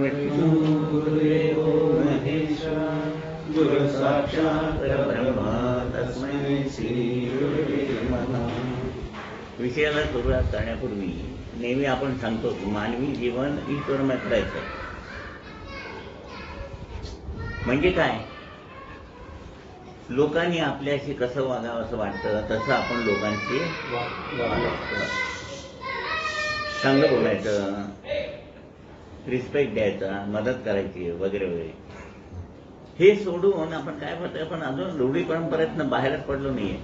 गुरुर्विष्णू गुरुदेवो महेश्वरा गुरु साक्षात् परब्रह्म तस्मै श्री गुरुवे नमः. विषयाला सुरुवात करण्यापूर्वी नेहमी आपण सांगतो की मानवी जीवन ईश्वरमय करायचं. म्हणजे काय? लोकांनी आपल्याशी कसं वागावं असं वाटतं तसं आपण लोकांशी चांगलं बोलायचं, रिस्पेक्ट द्यायचा, मदत करायची वगैरे वगैरे. हे सोडून आपण काय करतोय, आपण अजून रूढी परंपरेतनं बाहेरच पडलो नाहीये.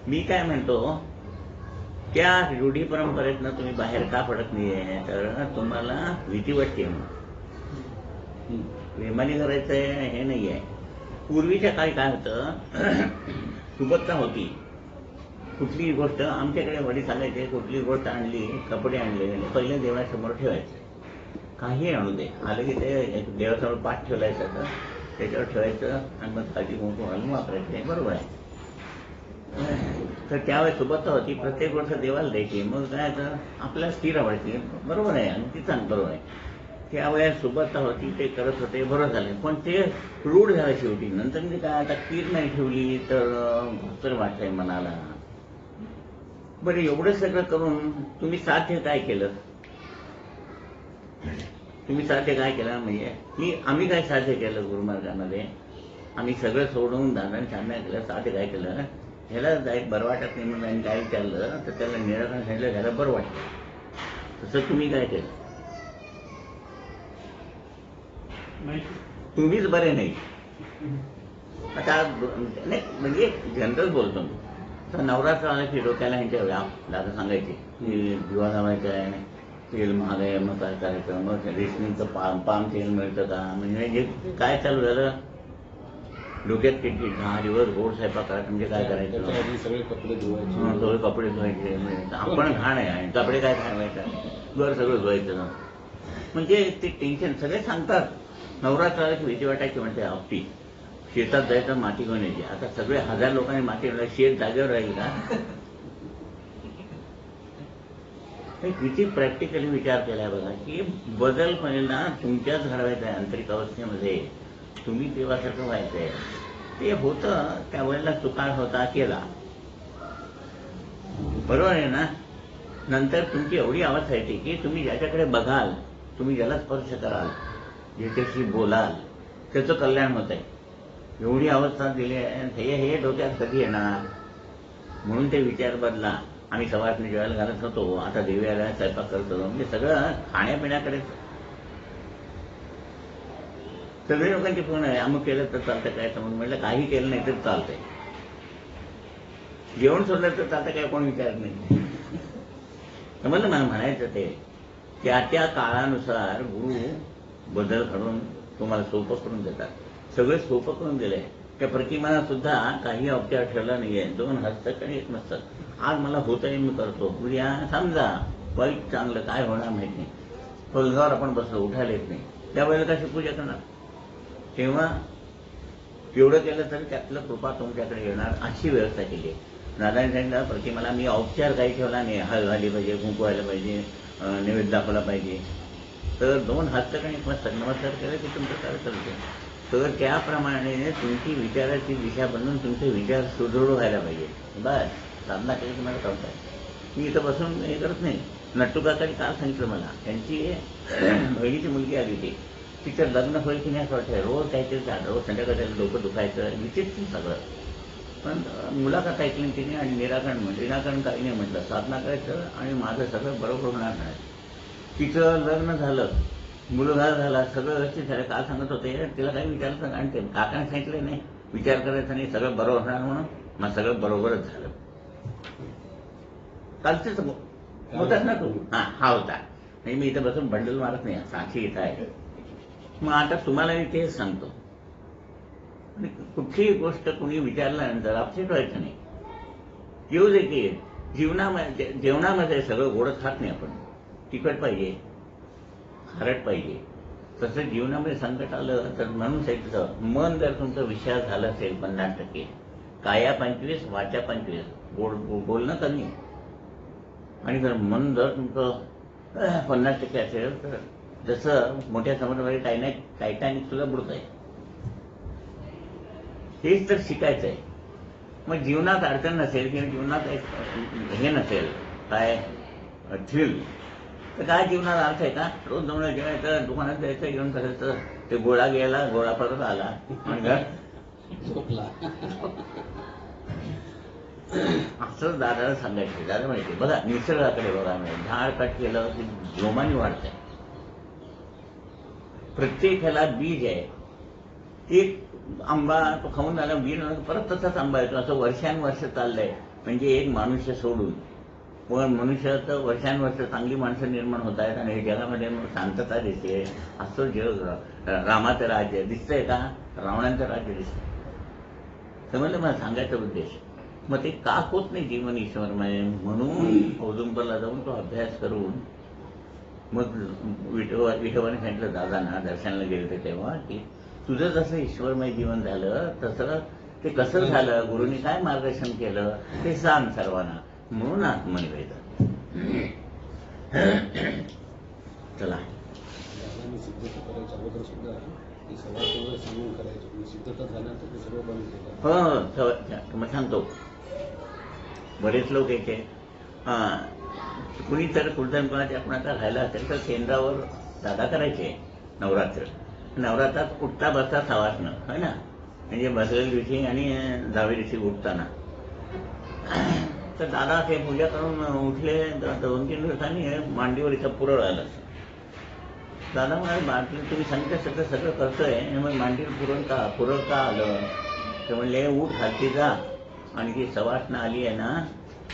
मी काय म्हणतो, त्या रूढी परंपरेतनं तुम्ही बाहेर का पडत नाहीये, तर तुम्हाला भीती वाटते. प्रेमाने करायचंय हे नाही आहे. पूर्वीच्या काळी काय होतं, सुबत्ता होती. कुठलीही गोष्ट आमच्याकडे वडील सांगायचे, कुठली गोष्ट आणली, कपडे आणले, पहिले देवासमोर ठेवायचे. काही आणू दे, आलं की ते देवासमोर पाठ ठेवायचं, त्याच्यावर ठेवायचं आणि मग खाली कुंकू घालून वापरायचं. बरोबर आहे. तर त्यावेळेस सुबत्ता होती, प्रत्येक गोष्ट देवाला द्यायची. मग काय तर आपल्याला स्थिर आवडायची. बरोबर आहे, आणि ती चांगलं बरोबर आहे. त्यावेळेस सुबत्ता होती, ते करत होते, बरोबर झाले. पण ते रूढ झालं शेवटी. नंतर मी काय, आता खीर नाही ठेवली तर वाटतंय मनाला. बरं, एवढं सगळं करून तुम्ही साध्य काय केलं? तुम्ही साध्य काय केलं म्हणजे की आम्ही काय साध्य केलं गुरुमार्गामध्ये? आम्ही सगळं सोडून दादाने साधना केलं. साध्य काय केलं? ह्याला जायला बरं वाटत नाही म्हणून काय विचारलं तर त्याला निराकरण सांगितलं, ह्याला बरं वाटतं. तसं तुम्ही काय केलं? तुम्हीच बरे नाही. आता नाही म्हणजे जनरल बोलतो मी. तर नवरात्र आला की डोक्याला ह्यांच्या दादा सांगायचे की दिवा लावायचा आहे, तेल महाग आहे, मग काय करायचं, मग रेशनिंगचं पाम तेल मिळतं का, म्हणजे हे काय चालू झालं डोक्यात किती 10 दिवस गोड स्वयंपाक करायचं. म्हणजे काय करायचं, सगळे कपडे धुवायचे, सगळे कपडे धुवायचे. आपण घाण आहे आणि कपडे काय ठेवायचं, घर सगळं धुवायचं. म्हणजे ते टेन्शन सगळे सांगतात. नवरात्र की भीती वाटायची म्हणते आपटी, शेतात जायचं माती घेऊन यायची. आता सगळे 1000 लोकांनी माती घेऊन, शेत जागेवर राहील का? किती प्रॅक्टिकली विचार केलाय बघा की बदल पहिला तुमच्याच घडवायचा आहे. आंतरिक अवस्थेमध्ये तुम्ही देवासारखं व्हायचंय. ते होतं त्यावेळेला चुका होता केला, बरोबर आहे ना. नंतर तुमची एवढी अवस्था येते की तुम्ही ज्याच्याकडे बघाल, तुम्ही ज्याला स्पर्श कराल, ज्याच्याशी बोलाल, त्याचं कल्याण होत आहे. एवढी अवस्था दिली आहे. हे डोक्यात कधी येणार? म्हणून ते विचार बदला. आम्ही सवासणी जेवायला घालत होतो, आता देव्याला स्वयंपाक करतो. म्हणजे सगळं खाण्यापिण्याकडे सगळे लोकांचे फोन आहे. अमुक केलं तर चालतं काय? तर मग म्हटलं काही केलं नाही तर चालतंय. जेवण सोडलं तर चालतं काय? कोण विचारत नाही. समजलं मला म्हणायचं ते. त्या काळानुसार गुरु बदल घडून तुम्हाला सोपं करून देतात. सगळे सोपं करून दिलंय. त्या प्रतिमाला सुद्धा काही अवचार ठेवला नाहीये. 2 हस्तकडी एक नसतात. आज मला होतंय मी करतो, उद्या समजा वाईट चांगलं काय होणार माहित नाही. पलंगावर आपण बसलो, उठायला येत नाही, त्यावेळेला कशी पूजा करणार? तेव्हा एवढं केलं तरी त्यातलं कृपा तुमच्याकडे येणार, अशी व्यवस्था केली आहे. दादाने सांगितलं प्रतिमाला मी औपचार काही ठेवला नाही. हळद घाली पाहिजे, कुंकू व्हायला पाहिजे, नैवेद्य दाखवला पाहिजे. तर 2 हस्तकडी नमस्कार केले की तुमचं काय चालतं. तर त्याप्रमाणे तुमची विचाराची दिशा बनवून तुमचे विचार सुदृढ व्हायला पाहिजे. बस साधना केली तुम्हाला कळत आहे. मी इथं बसून हे करत नाही. नट्टू काकांनी काल सांगितलं मला, त्यांची बहिणीची मुलगी आली होती. तिचं लग्न होईल की नाही असं वाटतं. रोज काहीतरी झालं, रोज संध्याकाळी डोकं दुखायचं, विचित्र सगळं. पण मुलाखत ऐकली तिने आणि निराकरण काही नाही म्हटलं. साधना करायचं आणि माझं सगळं बरोबर होणार नाही. तिचं लग्न झालं, मुलगा झाला, सगळं व्यवस्थित झालं. काल सांगत होते तिला काही विचारायचं आणि ते काकाने सांगितलं नाही विचार करायचा नाही, सगळं बरोबर होणार म्हणून. मग सगळं बरोबरच झालं. कालचेच होताच ना तू? हा होता. नाही मी इथं बसून बंडल मारत नाही, साक्षी इथं आहे. मग आता तुम्हाला मी तेच सांगतो, कुठलीही गोष्ट कुणी विचारल्यानंतर अपसेट व्हायचं नाही. येऊ दे की जेवणामध्ये सगळं गोड खात नाही आपण. तिखट पाहिजे, खारट पाहिजे. तसं जीवनामध्ये संकट आलं तर म्हणून सांगितलं, मन जर तुमचं विषय झालं असेल 50%, काया 25, वाचा 25, बोलणं कमी. आणि जर मन जर तुमचं 50% असेल तर जसं मोठ्या समुद्रामध्ये टायटॅनिक सुद्धा बुडत आहे. हेच तर शिकायचं आहे. मग जीवनात अडचण नसेल किंवा जीवनात हे नसेल काय थ्रिल तर काय जीवनात अर्थ आहे का? रोज जाऊन जेवायचं, दुकानात जायचं, घेऊन करायचं, ते गोळा गेला, गोळा परत आला म्हणजे झोपला. असं दादाला सांगायचं. दादा माहिती बघा निसर्गाकडे बघा, झाड कट केलं की जोमाने वाढतंय. प्रत्येक ह्याला बीज आहे. एक आंबा तो खाऊन झाला बीज परत तसाच आंबा येतो. असं वर्षानुवर्ष चाललंय. म्हणजे एक मनुष्य सोडून पण मनुष्याचं वर्षानुवर्ष चांगली माणसं निर्माण होत आहेत आणि जगामध्ये शांतता दिसते. असं जग रामाचं राज्य दिसतंय का? रावणांचं राज्य दिसतंय. समजलं मला सांगायचा उद्देश. मग ते का होत नाही जीवन ईश्वरमय? म्हणून औदुंबरला जाऊन तो अभ्यास करून मग विठोबाने सांगितलं दादांना दर्शनाला गेले होते तेव्हा की तुझं जसं ईश्वरमय जीवन झालं तसं ते कसं झालं, गुरुनी काय मार्गदर्शन केलं ते सांग सर्वांना. म्हणून आत्मनिवेदन. चला दादांनी सिद्धता करायच्या अगोदर सुद्धा ते सगळं सांगून करायचं. सिद्धता झाल्यानंतर ते सगळं बंद केलं. हो मग सांगतो. बरेच लोक यायचे कुणी तर कुलधन कोणाच्या कुणाचा राहिला असेल तर केंद्रावर दादा करायचे नवरात्रात उठता बसता सवासणं है ना. म्हणजे बसलेल्या दिवशी आणि 10व्या दिवशी उठताना तर दादा ते पूजा करून उठले. 2-3 दिवसांनी मांडीवर इथं पुरळ आलं. दादा म्हणाले तुम्ही सांगितलं सगळं करतोय मग मांडीवर पुरळ का आलं? ते म्हणले उठ खालती जा आणि ती सवासणं आली आहे ना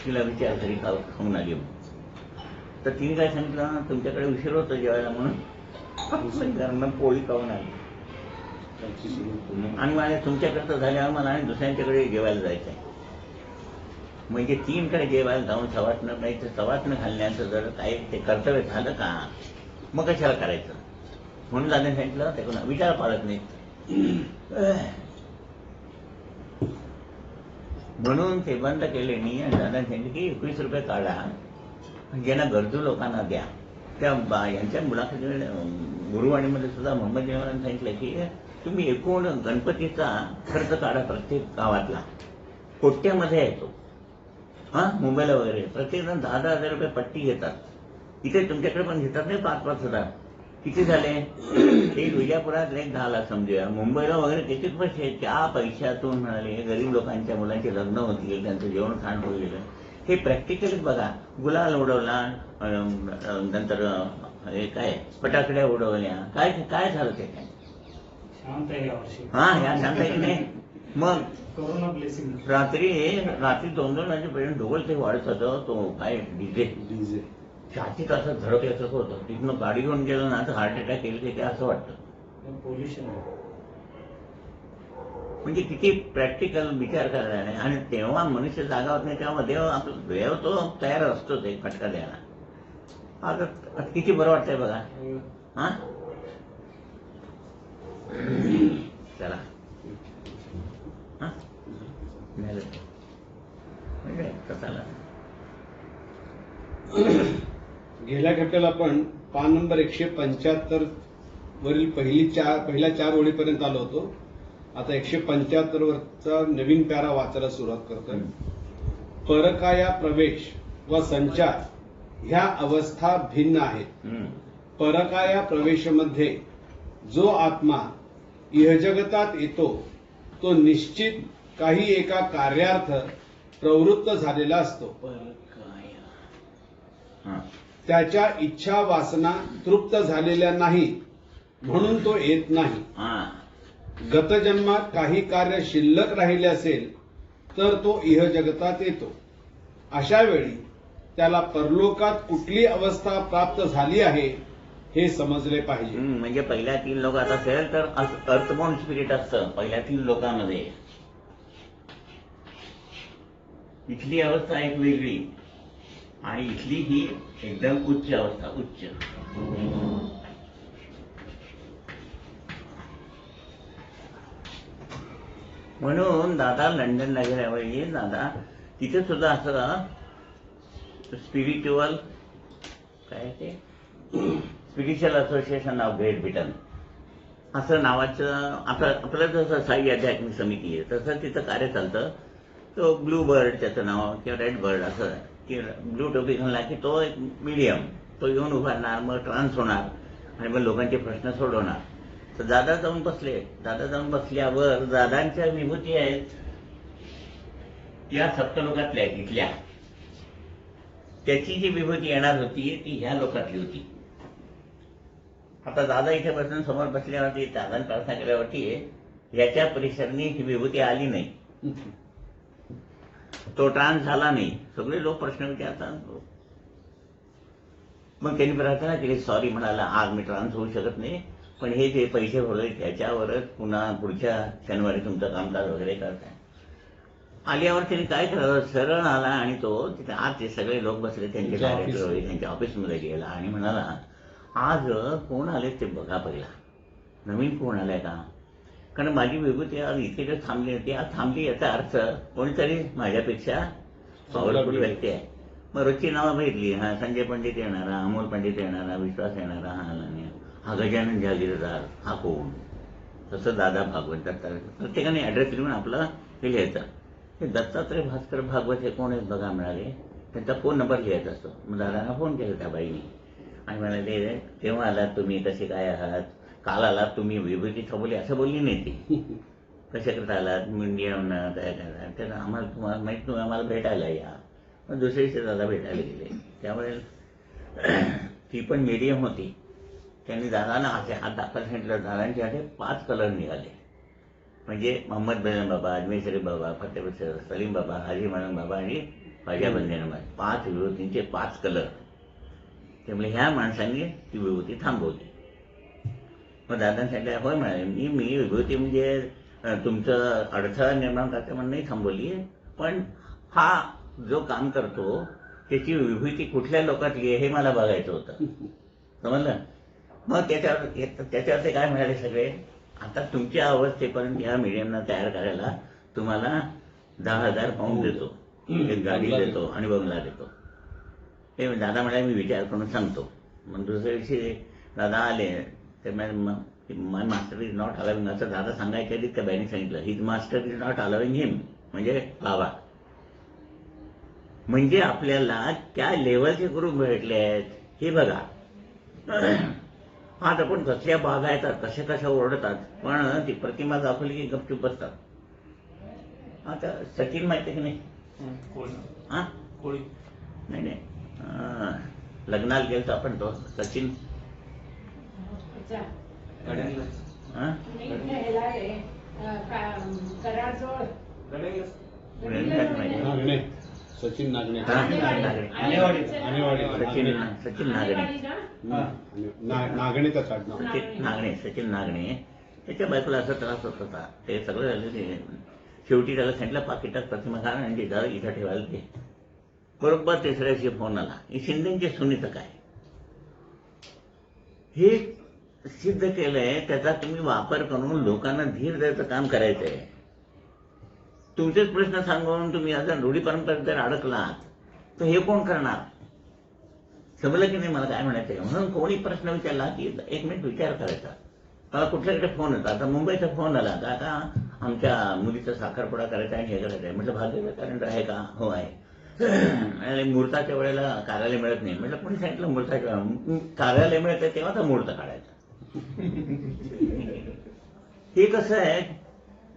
तिला विचार तरी खाऊन आली. तर तिने काय सांगितलं तुमच्याकडे उशीर होतो जेवायला म्हणून पोळी खाऊन आली. आणि मला तुमच्याकडचं झाल्यावर मला आणि दुसऱ्यांच्याकडे जेवायला जायचंय. म्हणजे 3 कडे जेवायला जाऊन सवासणं नाही तर सवासणं घालण्याचं जर काही ते कर्तव्य झालं का मग कशाला करायचं? म्हणून दादाने सांगितलं ते कोणा विचार पाळत नाही. म्हणून ते बंद केले मी. आणि दादाने सांगितलं की 21 रुपये काढा ज्यांना गरजू लोकांना द्या. त्या यांच्या मुलाखतीमध्ये गुरुवाणीमध्ये सुद्धा मोहम्मद जेवारांनी सांगितलं की तुम्ही एकूण गणपतीचा खर्च काढा प्रत्येक गावातला. कोट्यामध्ये येतो. मुंबईला वगैरे प्रत्येक जण 10-10 हजार रुपये पट्टी घेतात. इथे तुमच्याकडे पण घेतात नाही 5-5 हजार. किती झाले? एक विजापुरात एक 10 लाख समजूया. मुंबईला वगैरे किती पैसे? त्या पैशातून म्हणाले गरीब लोकांच्या मुलांचे लग्न होतील, त्यांचं जेवण खाण होईल. हे प्रॅक्टिकली बघा. गुलाल उडवला, नंतर हे काय फटाकड्या उडवल्या, काय काय झालं ते काय? शांत आहे यावर्षी. या शांत आहे की नाही? मग कोरोना ब्लेसिंग. रात्री 2-2 वाजेपर्यंत ढोल ते वाढत होतं. तो काय डीजे छाती असं धडकल्याचं होतं. तिथनं गाडी घेऊन गेलं ना तर हार्ट अटॅक येईल ते असं वाटतं. पोल्युशन म्हणजे किती प्रॅक्टिकल विचार करायला नाही. आणि तेव्हा मनुष्य जागा होत नाही तेव्हा देव तो तयार असतोच एक फटका द्यायला. आता किती बरं वाटतंय बघा. चला कसाला गेल्या घटनेला आपण पान नंबर 175 वरील पहिल्या 4 ओळीपर्यंत आलो होतो. आता 175 वरचा नवीन पॅरा वाचायला सुरुवात करतोय. परकाया प्रवेश व संचार ह्या अवस्था भिन्न आहेत. परकाया प्रवेशमध्ये जो आत्मा इहजगतात येतो तो निश्चित काही एका कार्यार्थ प्रवृत्त झालेला असतो. त्याच्या इच्छा वासना तृप्त झालेल्या नाही म्हणून तो येत नाही. गतजन्मात काही कार्य शिल्लक राहिले असेल तर तो इहजगतात येतो. अशा वेळी त्याला परलोकात कुठली अवस्था प्राप्त झाली आहे हे समजले पाहिजे. म्हणजे पहिल्या 3 लोकात असेल तर अर्थबॉन्ड स्पिरिट असतं पहिल्या 3 लोकांमध्ये. इथली अवस्था एक वेगळी आणि इथली ही एकदम उच्च अवस्था. उच्च म्हणून दादा लंडनला गेल्यावेळी दादा तिथे सुद्धा असं स्पिरिच्युअल काय ते spiritual association of great Britain असं नावाचं आपलं जसं साई आध्यात्मिक समिती आहे तसं तिथं कार्य चालतं. तो ब्लू बर्ड त्याचं नाव किंवा रेड बर्ड असं की ब्लू टोपी घालला की तो एक मीडियम तो येऊन उभारणार, मग ट्रान्स होणार आणि मग लोकांचे प्रश्न सोडवणार. तर दादा जाऊन बसल्यावर दादांच्या विभूती आहेत या सप्तलोकातल्या आहेत इथल्या. त्याची जी विभूती येणार होती ती ह्या लोकातली होती. आता दादा इथे बसून समोर बसल्यावरती दादांनी प्रार्थना केल्यावरती याच्या परिसरनी ही विभूती आली नाही, तो ट्रान्स झाला नाही. सगळे लोक प्रश्न विचारतात. मग त्यांनी प्रार्थना केली, सॉरी म्हणाला, आज मी ट्रान्स होऊ शकत नाही, पण हे जे पैसे भरले त्याच्यावरच पुन्हा पुढच्या शनिवारी तुमचं कामकाज वगैरे करताय. आल्यावर त्यांनी काय करावं, सरळ आला आणि तो तिथे आज ते सगळे लोक बसले त्यांचे डायरेक्टर त्यांच्या ऑफिसमध्ये गेला आणि म्हणाला, आज कोण आले ते बघा पहिला, नवीन कोण आलाय का, कारण माझी विभूती आज इथे जे थांबली होती आज थांबली याचा अर्थ कोणीतरी माझ्यापेक्षा पॉवरफुल व्यक्ती आहे. मग रोजची नावं बघितली, हा संजय पंडित येणारा, अमोल पंडित येणारा, विश्वास येणारा, हा गजानन जागीरदार, हा कोण. तसं दादा भागवत प्रत्येकाने ऍड्रेस लिहून आपलं हे लिहायचं. हे दत्तात्रय भास्कर भागवत हे कोण आहेत बघा मिळाले, त्यांचा फोन नंबर लिहायचा असतो. मग दादांना फोन केला त्या बाईने आणि म्हणाले, तेव्हा आलात तुम्ही, कसे काय आहात, काल आलात तुम्ही, विभूती थांबवली असं बोलली नाही ती. कशा करता आलात, इंडिया काय काय, तर आम्हाला तुम्हाला माहित तुम्ही आम्हाला भेटायला या. मग दुसऱ्या दिवशी दादा भेटायला गेले. त्यामुळे ती पण मीडियम होती. त्यांनी दादांना असे हात दाखल सांगितलं. दादांचे हाते 5 कलर निघाले, म्हणजे मोहम्मद बेगम बाबा, अजमेर शरीफ बाबा, फतेह सलीम बाबा, हाजी मानन बाबा आणि ख्वाजा बंदे नवाज, 5 विभूतींचे 5 कलर. त्यामुळे ह्या माणसांनी ती विभूती थांबवली. मग दादांनी सांगितलं, होय म्हणाले, मी विभूती म्हणजे तुमचं अडथळा निर्माण करते म्हणून नाही थांबवली, पण हा जो काम करतो त्याची विभूती कुठल्या लोकातली आहे हे मला बघायचं होतं. समजलं. मग त्याच्यावर ते काय म्हणाले सगळे, आता तुमच्या अवस्थेपर्यंत या मीडियमना तयार करायला तुम्हाला 10,000 पाऊंड देतो, एक गाडी देतो आणि बंगला देतो. ते दादा म्हणाले, मी विचार करून सांगतो. मग दुसऱ्या दिवशी दादा आले, ते my master is not allowing असं दादा सांगायच्या आधी त्या बाईने सांगितलं, his master is not allowing him, म्हणजे बाबा. म्हणजे आपल्याला त्या लेवलचे ग्रुप भेटले आहेत हे बघा. आता पण कसल्या बागा येतात, कशा ओरडतात, पण ती प्रतिमा दाखवली की गपचूप बसतात. आता सचिन माहिती की नाही, हा कोळी नाही लग्नाला गेलतो आपण, तो सचिन सचिन नागणे, सचिन नागणेचा काढणं, सचिन नागणे. त्याच्या बायकोला असा त्रास होत होता. ते सगळं झालं. शेवटी त्याला सांगितलं, पाकिटात प्रतिमा घाल आणि तिथं इथं ठेवायला ते. बरोबर तिसऱ्या दिवशी फोन आला, शिंदेच्या सुनीचं काय, हे सिद्ध केलंय, त्याचा तुम्ही वापर करून लोकांना धीर द्यायचं काम करायचंय. तुमचेच प्रश्न सांगून तुम्ही आता रूढी परंपरेत जर अडकलात तर हे कोण करणार. समजलं की नाही मला काय म्हणायचंय. म्हणून कोणी प्रश्न विचारला की 1 मिनिट विचार करायचा. मला कुठल्याकडे फोन होता, आता मुंबईचा फोन आला, आता आमच्या मुलीचा साखरपुडा करायचा आणि हे करायचं आहे. म्हटलं भाग्य कॅलेंडर आहे का, हो आहे. मुहूर्ताच्या वेळेला कार्यालय मिळत नाही. म्हटलं कोणी सांगितलं मुहूर्ताच्या कार्यालय मिळतं तेव्हा तर मुहूर्त काढायचा. हे कसं आहे,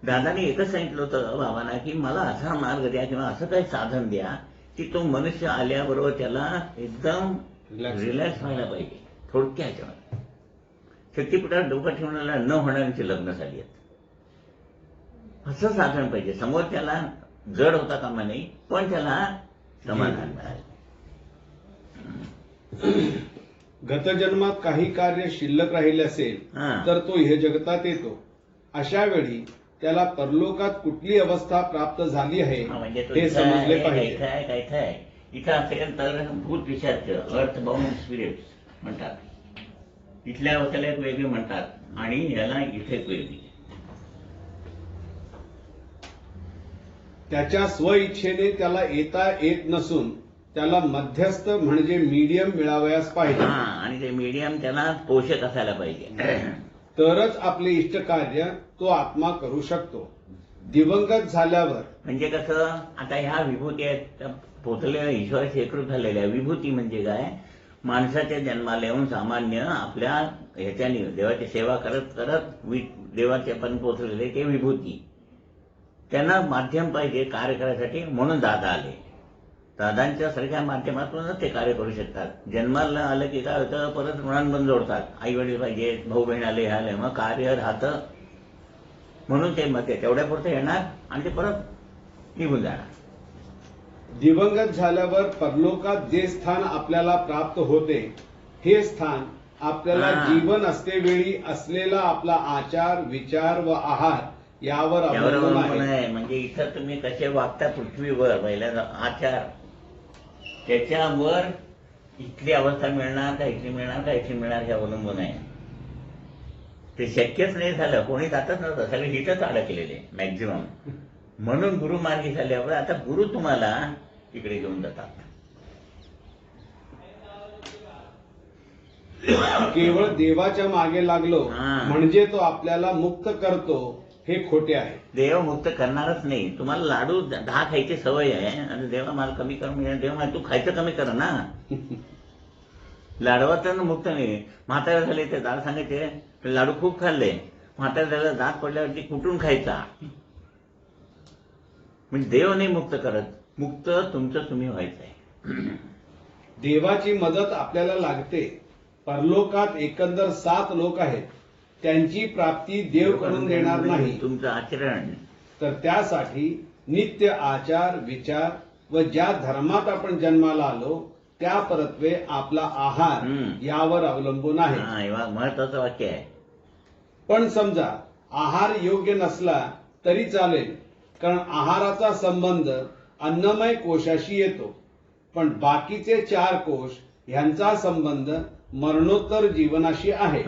दादाने एकच सांगितलं होतं बाबांना की मला असा मार्ग द्या किंवा असं काही साधन द्या की तो मनुष्य आल्याबरोबर त्याला एकदम रिलॅक्स व्हायला पाहिजे. थोडक्या ह्याच्यामध्ये शक्तीपीठात डोकं ठेवण्याला न होणाऱ्यांची लग्न झाली आहेत. असं साधन पाहिजे. समोर त्याला जड होता कामा नाही, पण त्याला समाधान मिळालं. गतजन्मात काही कार्य शिल्लक राहिले असेल तर तो हे जगतात येतो. अशा वेळी त्याला परलोकात कुठली अवस्था प्राप्त झाली आहे हे समजले पाहिजे. काय इथं असेल तर भूत विषयाच अर्थ बाउंड स्पिरिट्स म्हणतात. इथल्या अवस्थेला एक वेगळी म्हणतात आणि याला इथे एक वेगळी. त्याच्या स्व इच्छेने त्याला येता येत नसून त्याला मध्यस्थ म्हणजे मीडियम मिळावयास पाहिजे. आणि ते मीडियम त्याला पोषक असायला पाहिजे. तरच आपले इष्टकार्य तो आत्मा करू शकतो. दिवंगत झाल्यावर म्हणजे कसं, आता ह्या विभूती आहेत त्या पोचलेल्या ईश्वराशी एकरूप झालेल्या. विभूती म्हणजे काय, माणसाच्या जन्माला येऊन सामान्य आपल्या ह्याच्याने देवाची सेवा करत करत देवाच्या पण पोचलेले ते विभूती. त्यांना माध्यम पाहिजे कार्य करायसाठी, म्हणून दादा आले. दादांच्या सारख्या माध्यमातूनच ते कार्य करू शकतात. जन्माला आलं की काय होतं, परत ऋणांबंध जोडतात. आई वडील पाहिजे, भाऊ बहीण आले, हे आले, मग कार्य राहतं. म्हणून ते मग तेवढ्या पुरतं येणार आणि ते परत निघून जाणार. दिवंगत झाल्यावर परलोकात जे स्थान आपल्याला प्राप्त होते, हे स्थान आपल्याला जीवन असतेवेळी असलेला आपला आचार, विचार व आहार यावर अवलंबून आहे. म्हणजे इथं तुम्ही कसे वागता पृथ्वीवर, पहिल्या आचार, त्याच्यावर इथली अवस्था मिळणार का इथली मिळणार का इथली मिळणार हे अवलंबून आहे. ते शक्यच नाही झालं, कोणी जातच नव्हतं, सगळे हिथंच अडकलेले मॅक्झिमम. म्हणून गुरु मार्गी झाल्यावर आता गुरु तुम्हाला इकडे घेऊन जातात. केवळ देवाच्या मागे लागलो म्हणजे तो आपल्याला मुक्त करतो हे खोटे आहे. देव मुक्त करणारच नाही. तुम्हाला लाडू 10 खायची सवय आहे आणि देवा मला कमी कर म्हणजे देव मला तू खायचं कमी कर ना. लाडवाचं मुक्त नाही. म्हातारे झाले ते दादा सांगायचे लाडू खूप खाल्ले, म्हातारे झाले दात पडल्यावरती कुठून खायचा. म्हणजे देव नाही मुक्त करत, मुक्त तुमचं तुम्ही व्हायचंय. देवाची मदत आपल्याला लागते. परलोकात एकंदर 7 लोक आहेत, त्यांची प्राप्ती देव करून देणार नाही. तुमचं आचरण, तर त्यासाठी नित्य आचार, विचार व ज्या धर्मात आपण जन्माला आलो त्या परत्वे आपला आहार यावर अवलंबून आहे. महत्वाचं वाक्य आहे. पण समजा आहार योग्य नसला तरी चालेल, कारण आहाराचा संबंध अन्नमय कोशाशी येतो. पण बाकीचे 4 कोश ह्यांचा संबंध मरणोत्तर जीवनाशी आहे.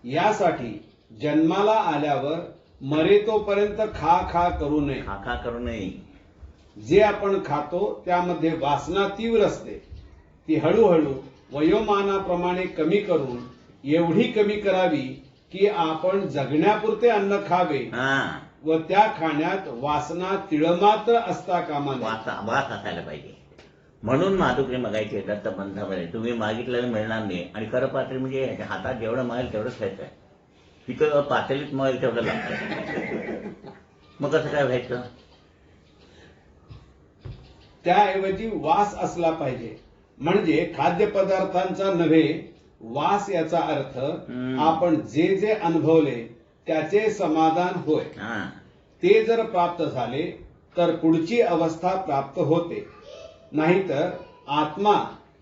यासाठी जन्माला आल्यावर मरेतोपर्यंत खा खा करू नये. खा करू नये. जे आपण खातो त्यामध्ये वासना तीव्र असते. ती हळूहळू वयोमानाप्रमाणे कमी करून एवढी कमी करावी की आपण जगण्यापुरते अन्न खावे व त्या खाण्यात वासना तिळमात्र असता कामा नये. वास असायला पाहिजे. म्हणून माधुकरी मागायचे दत्तपंथामध्ये तुम्ही मागितलेलं मिळणार नाही. आणि करपात्री म्हणजे हातात जेवढं मागेल तेवढंच खायचं आहे. तिथं पातेलीत मागेल तेवढं लागतं. मग कसं काय व्हायचं. त्याऐवजी वास असला पाहिजे. म्हणजे खाद्यपदार्थांचा नव्हे, वास याचा अर्थ आपण जे जे अनुभवले त्याचे समाधान होय. ते जर प्राप्त झाले तर पुढची अवस्था प्राप्त होते. नाहीतर आत्मा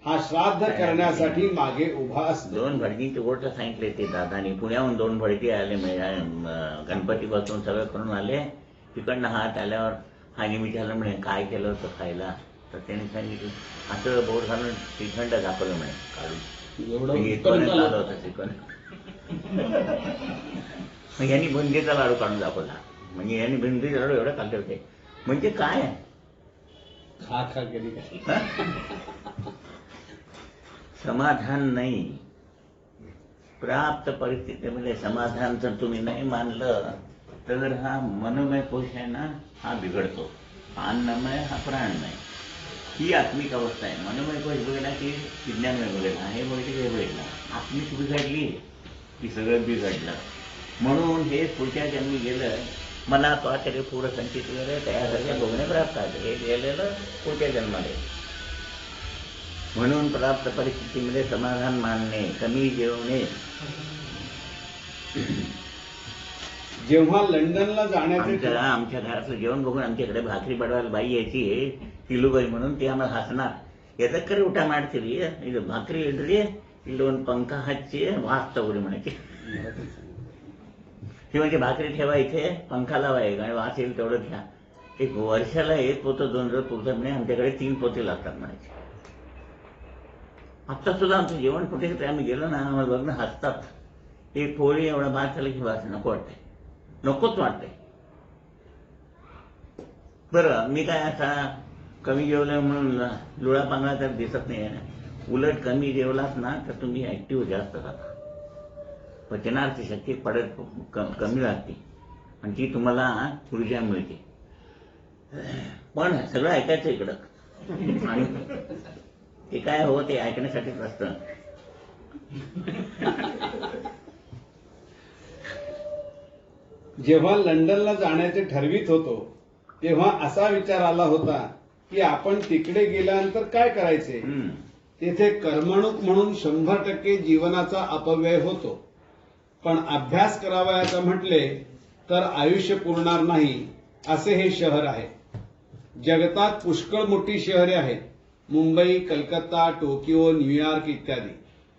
हा श्राद्ध करण्यासाठी मागे उभा असतो. 2 भटजींची गोष्ट सांगितली ते दादानी. पुण्याहून 2 भटजी आले, गणपती बसून सगळं करून आले. तिकडनं हात आल्यावर हानी विचारलं म्हणे काय केलं होतं खायला. तर त्यांनी सांगितलं असं बोट घालून श्रीखंड दाखवलं म्हणे काढून. इथपर्यंत आलं होतं श्रीखंड. मग यांनी बुंदीचा लाडू काढून दाखवला. म्हणजे यांनी बुंदीचा लाडू एवढं काढले होते. म्हणजे काय खा खा केली. समाधान नाही. प्राप्त परिस्थितीमध्ये समाधान जर तुम्ही नाही मानलं तर हा मनोमय कोश आहे ना, हा बिघडतो. अन्नमय हा प्राणमय. ही आत्मिक अवस्था आहे. मनोमय कोश बिघडला की विज्ञानमय बिघडला. हे बघितलं हे बिघडला. आत्मिक बिघडली की सगळं बिघडलं. म्हणून हे पुढच्या जन्मी गेलं मला त्वाचरे पूर्ण संचित वगैरे त्यासारख्या भोगणे प्राप्त आहे. हे गेलेलं पुढच्या जन्माला. म्हणून प्राप्त परिस्थितीमध्ये समाधान मानणे, कमी जेवणे. जेव्हा लंडनला जाण्याचे आमच्या घरातलं जेवण बघून आमच्याकडे भाकरी बडवायला बाई यायची किलूबाई म्हणून, ती आम्हाला हसणार. ಎದಕ್ಕರಿ ಊಟ ಮಾಡ್ತೀರಿ, ಇದು ಭಾಕ್ರಿ ಇಡ್ರಿ, ಇಲ್ಲೊಂದು पंखा हच्ची वास तवरी म्हणायची. ती म्हणजे भाकरी ठेवा इथे, पंखा लावायचा आणि वास येईल तेवढं घ्या. एक वर्षाला 1 पोतं 2 पुरतं म्हणे, आमच्याकडे 3 पोते लागतात म्हणायचे. आता सुद्धा आमचं जेवण कुठे आम्ही गेलो ना, आम्हाला बघणं हसतात. एक पोळी एवढा भात झाला की वास नको वाटते, नकोच वाटते. बरं मी काय असा कमी जेवलं म्हणून लुळा पांगळा तर दिसत नाही ना. उलट कमी जेवलात ना तर तुम्ही ऍक्टिव्ह जास्त राहता. पचनाची शक्ती कमी लागते आणि ती तुम्हाला ऊर्जा मिळते. पण सगळं ऐकायचं इकडं आणि ते काय हो ते ऐकण्यासाठीच असतं. जेव्हा लंडनला जाण्याचे ठरवित होतो तेव्हा असा विचार आला होता की आपण तिकडे गेल्यानंतर काय करायचे. तेथे करमणूक म्हणून 100% जीवनाचा अपव्यय होतो. पण अभ्यास करावयाचा म्हटले तर आयुष्य पुरणार नाही असे हे शहर आहे. जगतात पुष्कळ मोठी शहरे आहेत, मुंबई, कलकत्ता, टोकियो, न्यूयॉर्क इत्यादी.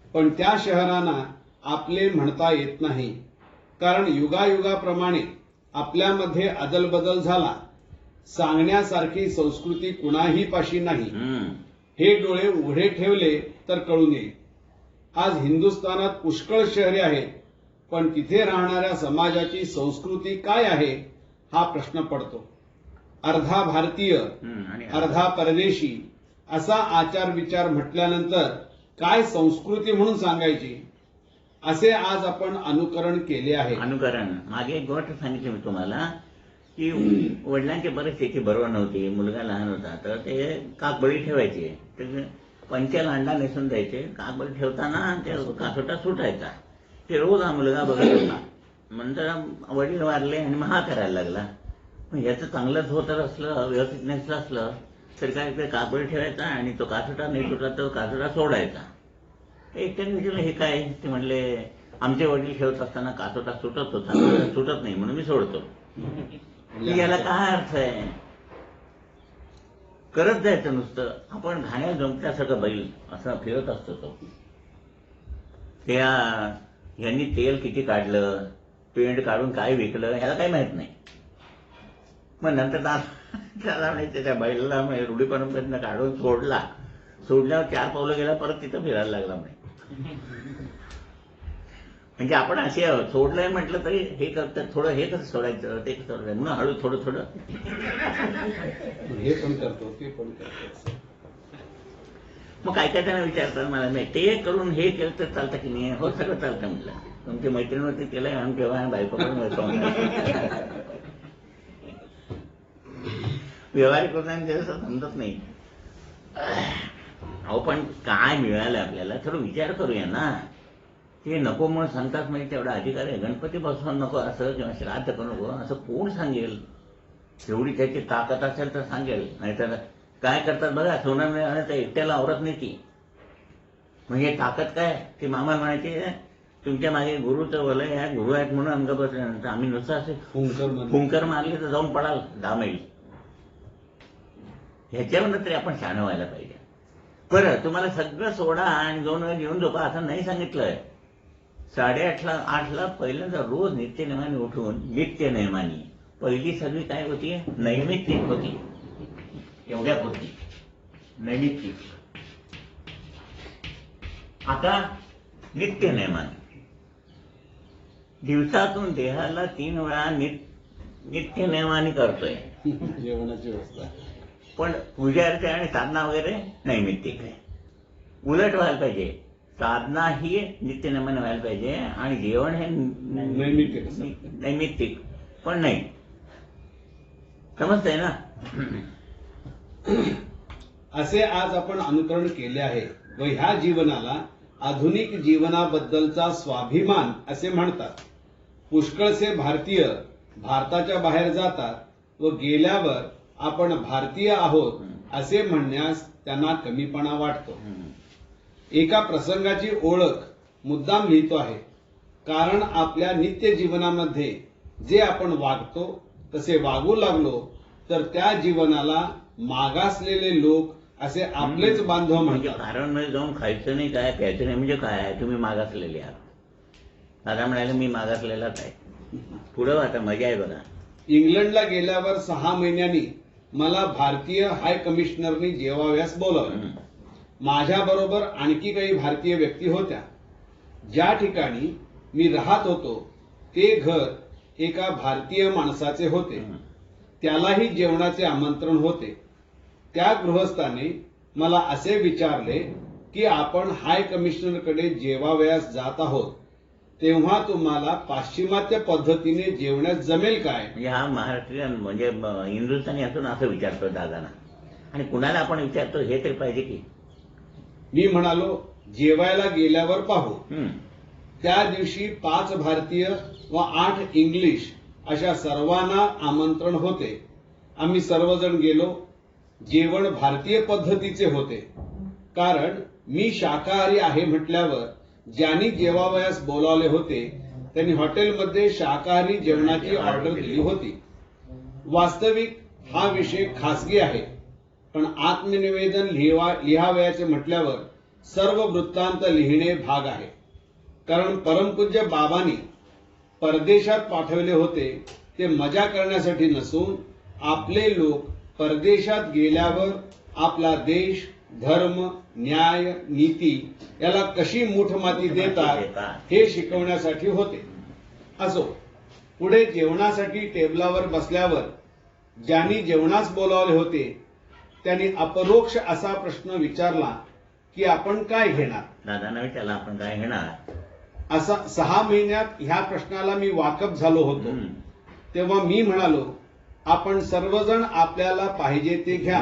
पण त्या शहरांना आपले म्हणता येत नाही, कारण युगायुगाप्रमाणे आपल्यामध्ये अदलबदल झाला. सांगण्यासारखी संस्कृती कुणाही पाशी नाही. हे डोळे उघडे ठेवले तर कळून येईल. आज हिंदुस्थानात पुष्कळ शहरे आहेत, पण तिथे राहणाऱ्या समाजाची संस्कृती काय आहे हा प्रश्न पडतो. अर्धा भारतीय अर्धा परदेशी असा आचार विचार म्हटल्यानंतर काय संस्कृती म्हणून सांगायची, असे आज आपण अनुकरण केले आहे. अनुकरण. मागे एक गोष्ट सांगितली मी तुम्हाला की वडिलांची परिस्थिती बरोबर नव्हती, मुलगा लहान होता, तर ते काकबळी ठेवायचे. ते पंचाला अंडा नेसून द्यायचे. काकबळी ठेवताना ते कासोटा सुटायचा. ते रोज हा मुलगा बघत होता. नंतर वडील वारले आणि मग हा करायला लागला. मग याचं चांगलंच होत असलं, व्यवस्थित नेसलं असलं तर काय ते काकबळी ठेवायचा आणि तो कासोटा नाही सुटला तर कासोटा सोडायचा. एकट्याने विचारलं हे काय. ते म्हणले आमचे वडील ठेवत असताना कासोटा सुटत होता, सुटत नाही म्हणून मी सोडतो. याला काय अर्थ आहे. करत जायचं नुसतं. आपण घाण्यात जमल्यासारखं बैल असं फिरत असतो तो. त्या यांनी तेल किती काढलं, पेंट काढून काय विकलं ह्याला काही माहित नाही. मग नंतर त्याला माहिती त्या बैलाला रूढी परंपरेनं काढून सोडल्यावर 4 पावलं गेला परत तिथं फिरायला लागला. म्हणजे आपण असे आहोत. सोडलंय म्हटलं तरी हे करतात थोडं, हे कसं सोडायचं ते कसं सोडायचं म्हणून हळू थोडं हे पण करतो ते पण करतो. मग काय काय त्यांना विचारतात मला, नाही ते करून हे केलं तर चालतं की नाही. हो सगळं चालतं म्हटलं. तुमच्या मैत्रिणीवरती केलंय आणि केव्हा बायको करून व्यवहारिक होताना जसं समजत नाही. अहो पण काय मिळालं आपल्याला थोडं विचार करूया ना. ते नको म्हणून सांगतात म्हणजे तेवढा अधिकार आहे. गणपती बसवा नको असं किंवा श्राद्ध करू नको असं कोण सांगेल. तेवढी त्याची ताकद असेल तर सांगेल. नाहीतर काय करतात बघा, सोनं मिळालं तर एकट्याला आवरत नाही ती. म्हणजे ताकद काय. ते मामा म्हणायचे तुमच्या मागे गुरुचं वलय आहे, गुरु आहेत म्हणून अंग बसल्यानंतर आम्ही नुसतं असे फुंकर मारले तर जाऊन पडाल 10 मैल. ह्याच्यावर तरी आपण शहाणं व्हायला पाहिजे. बरं तुम्हाला सगळं सोडा आणि 2 वेळ घेऊन झोपा असं नाही सांगितलंय. 8:30ला पहिल्यांदा रोज नित्यनेमाने उठून नित्यनेमाने पहिली सगळी काय होती, नैमित्तिक होती. एवढ्या होती नैमित्तिक. आता नित्यनेमाने दिवसातून देहाला 3 वेळा नित्यनेमाने करतोय जेवणाची व्यवस्था. पण पूजा अर्चा आणि साधना वगैरे नैमित्तिक आहे. उलट व्हायला पाहिजे. साधना ही नित्यनेमाने व्हायला पाहिजे आणि जेवण हे नैमित्तिक पण नाही. समजतंय ना. असे आज आपण अनुकरण केले आहे व ह्या जीवनाला आधुनिक जीवनाबद्दलचा स्वाभिमान असे म्हणतात. पुष्कळसे भारतीय भारताच्या बाहेर जातात व गेल्यावर आपण भारतीय आहोत असे म्हणण्यास त्यांना कमीपणा वाटतो. एका प्रसंगाची ओळख मुद्दाम लिहितो आहे, कारण आपल्या नित्य जीवनामध्ये जे आपण वागतो तसे वागू लागलो तर त्या जीवनाला मागासलेले लोक असे आपलेच बांधव म्हणजे म्हणतात. कारण मध्ये जाऊन खायचं नाही काय प्यायचं नाही म्हणजे काय, तुम्ही मागासलेले आहात. दादा म्हणाले मी मागासलेलाच आहे. पुढं आता मजा आहे बघा. इंग्लंडला गेल्यावर 6 महिन्यांनी मला भारतीय हाय कमिशनरनी जेवाव्यास बोलावले. माझ्याबरोबर आणखी काही भारतीय व्यक्ती होत्या. ज्या ठिकाणी मी राहत होतो ते घर एका भारतीय माणसाचे होते. त्यालाही जेवणाचे आमंत्रण होते. त्या गृहस्थाने मला असे विचारले की आपण हाय कमिशनरकडे जेवावयास जात आहोत तेव्हा तुम्हाला पाश्चिमात्य पद्धतीने जेवण्यास जमेल काय? म्हणजे हा महाराष्ट्रीयन म्हणजे हिंदुस्थानी असून असं विचारतो दादांना, आणि कुणाला आपण विचारतो हे तरी पाहिजे की. मी म्हणालो जेवायला गेल्यावर पाहू. हम्म. त्या दिवशी 5 भारतीय व 8 इंग्लिश अशा सर्वांना आमंत्रण होते. आम्ही सर्वजण गेलो. जेवण भारतीय पद्धतीचे होते, कारण मी शाकाहारी आहे म्हटल्यावर ज्यांनी जेवावयास बोलावले होते त्यांनी हॉटेलमध्ये शाकाहारी जेवणाची ऑर्डर दिली होती. वास्तविक हा विषय खासगी आहे, पण आत्मनिवेदन लिहावयाचे म्हटल्यावर सर्व वृत्तांत लिहिणे भाग आहे. कारण परमपूज्य बाबांनी परदेशात पाठवले होते ते मजा करण्यासाठी नसून आपले लोक परदेशात गेल्यावर आपला देश, धर्म, न्याय, नीती याला कशी मूठमाती देतात हे शिकवण्यासाठी होते. असो, पुढे जेवणासाठी टेबलावर बसल्यावर ज्यांनी जेवणास बोलावले होते त्यांनी अपरोक्ष असा प्रश्न विचारला की आपण काय घेणार? दादांना विचारला आपण काय घेणार? असा 6 महिन्यात ह्या प्रश्नाला मी वाकफ झालो होतो. तेव्हा मी म्हणालो आपण सर्वजण आपल्याला पाहिजे ते घ्या,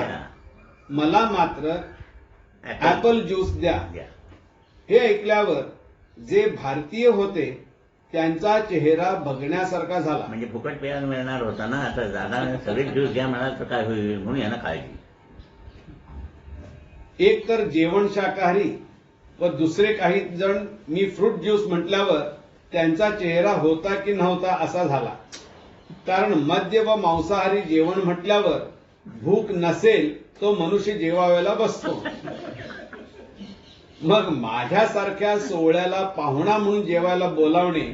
मला मात्र ऍपल ज्यूस द्या. हे ऐकल्यावर जे भारतीय होते त्यांचा चेहरा बघण्यासारखा झाला. म्हणजे फुकट प्यायला मिळणार होता ना, आता दादा सगळे ज्यूस घ्या म्हणाल तर काय होईल म्हणून यांना काळजी. एक तर जेवण शाकाहारी व दुसरे काही जण मी फ्रूट ज्यूस म्हटल्यावर त्यांचा चेहरा होता की नव्हता असा झाला. कारण मद्य व मांसाहारी जेवण म्हटल्यावर भूक नसेल तो मनुष्य जेवायला बसतो. मग माझ्यासारख्या सोहळ्याला पाहुणा म्हणून जेवायला बोलावणे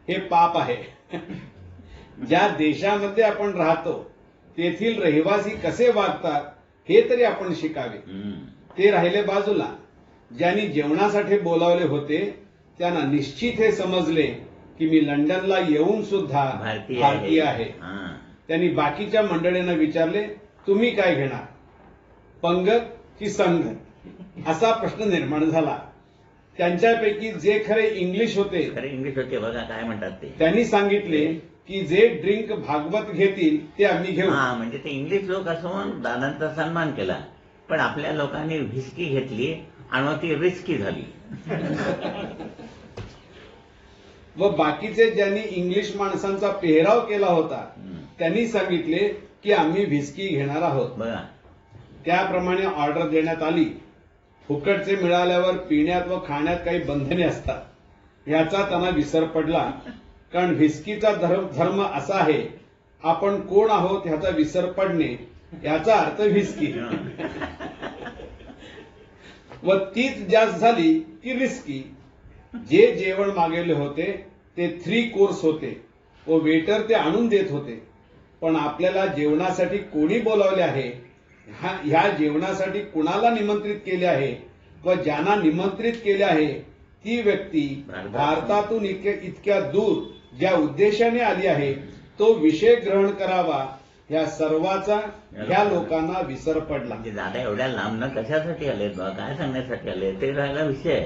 हे पाप आहे. ज्या देशामध्ये आपण राहतो तेथील रहिवासी कसे वागतात हे तरी आपण शिकावे. ते राहिले बाजूला. ज्यांनी जेवणासाठी बोलावले होते त्यांना निश्चित हे समजले की मी लंडनला येऊन सुद्धा भारतीय आहे. त्यांनी बाकीच्या मंडळींना विचारले तुम्ही काय घेणार, पंगत की संगत? असा प्रश्न निर्माण झाला. त्यांच्यापैकी जे खरे इंग्लिश होते बघा काय म्हणतात ते, त्यांनी सांगितले की जे ड्रिंक भागवत घेतील ते आम्ही घेऊ. म्हणजे ते इंग्लिश लोक असून दादांचा सन्मान केला, पण आपल्या लोकांनी व्हिस्की घेतली आणि ती रिस्की झाली. व बाकीचे ज्यांनी इंग्लिश माणसांचा पेहराव केला होता त्यांनी सांगितले की आम्ही व्हिस्की घेणार आहोत. बघा, त्याप्रमाणे ऑर्डर देण्यात आली. फुकटचे मिळाल्यावर पिण्यात व खाण्यात काही बंधने असतात याचा त्यांना विसर पडला. कारण व्हिस्कीचा धर्म असा आहे, आपण कोण आहोत ह्याचा विसर पडणे याचा अर्थ व्हिस्की. व तीच जास्त झाली की रिस्की. जे जेवण मागवले होते ते 3 कोर्स होते व वेटर ते आणून देत होते. पण आपल्याला जेवणासाठी कोणी बोलावले आहे, ह्या जेवणासाठी कुणाला निमंत्रित केले आहे व ज्यांना निमंत्रित केले आहे ती व्यक्ती भारतातून इतक्या दूर ज्या उद्देशाने आली आहे तो विषय ग्रहण करावा ह्या सर्वाचा ह्या लोकांना विसर पडला. म्हणजे दादा एवढ्या लांब कशासाठी आले, काय सांगण्यासाठी आले ते राहिला विषय.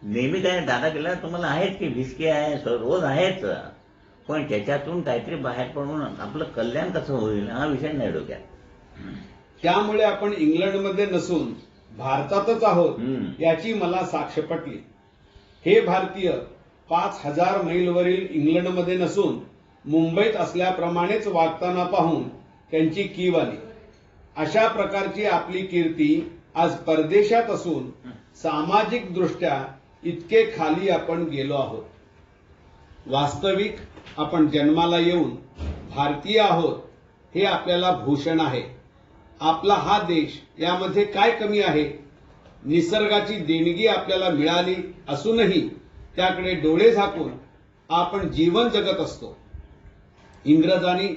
नेहमी काय दादा केला तुम्हाला आहेच की व्हिस्की आहे, रोज आहेच, पण त्याच्यातून काहीतरी बाहेर पडून आपलं कल्याण कसं होईल हा विषय नाही डोक्यात. त्यामुळे आपण इंग्लंडमध्ये नसून भारतातच आहोत याची मला साक्ष पटली. हे भारतीय 5000 मैलवरील इंग्लंडमध्ये नसून मुंबईत असल्याप्रमाणेच वागताना पाहून त्यांची कीव आली. अशा प्रकारची आपली कीर्ती आज परदेशात असून सामाजिक दृष्ट्या इतके खाली आपण गेलो आहोत. वास्तविक आपण जन्माला येऊन भारतीय आहोत हे आपल्याला भूषण आहे. आपला हा देश यामध्ये काय कमी आहे? निसर्गाची देणगी आपल्याला मिळाली असूनही त्याकडे डोळे झाकून आपण जीवन जगत असतो. इंग्रजांनी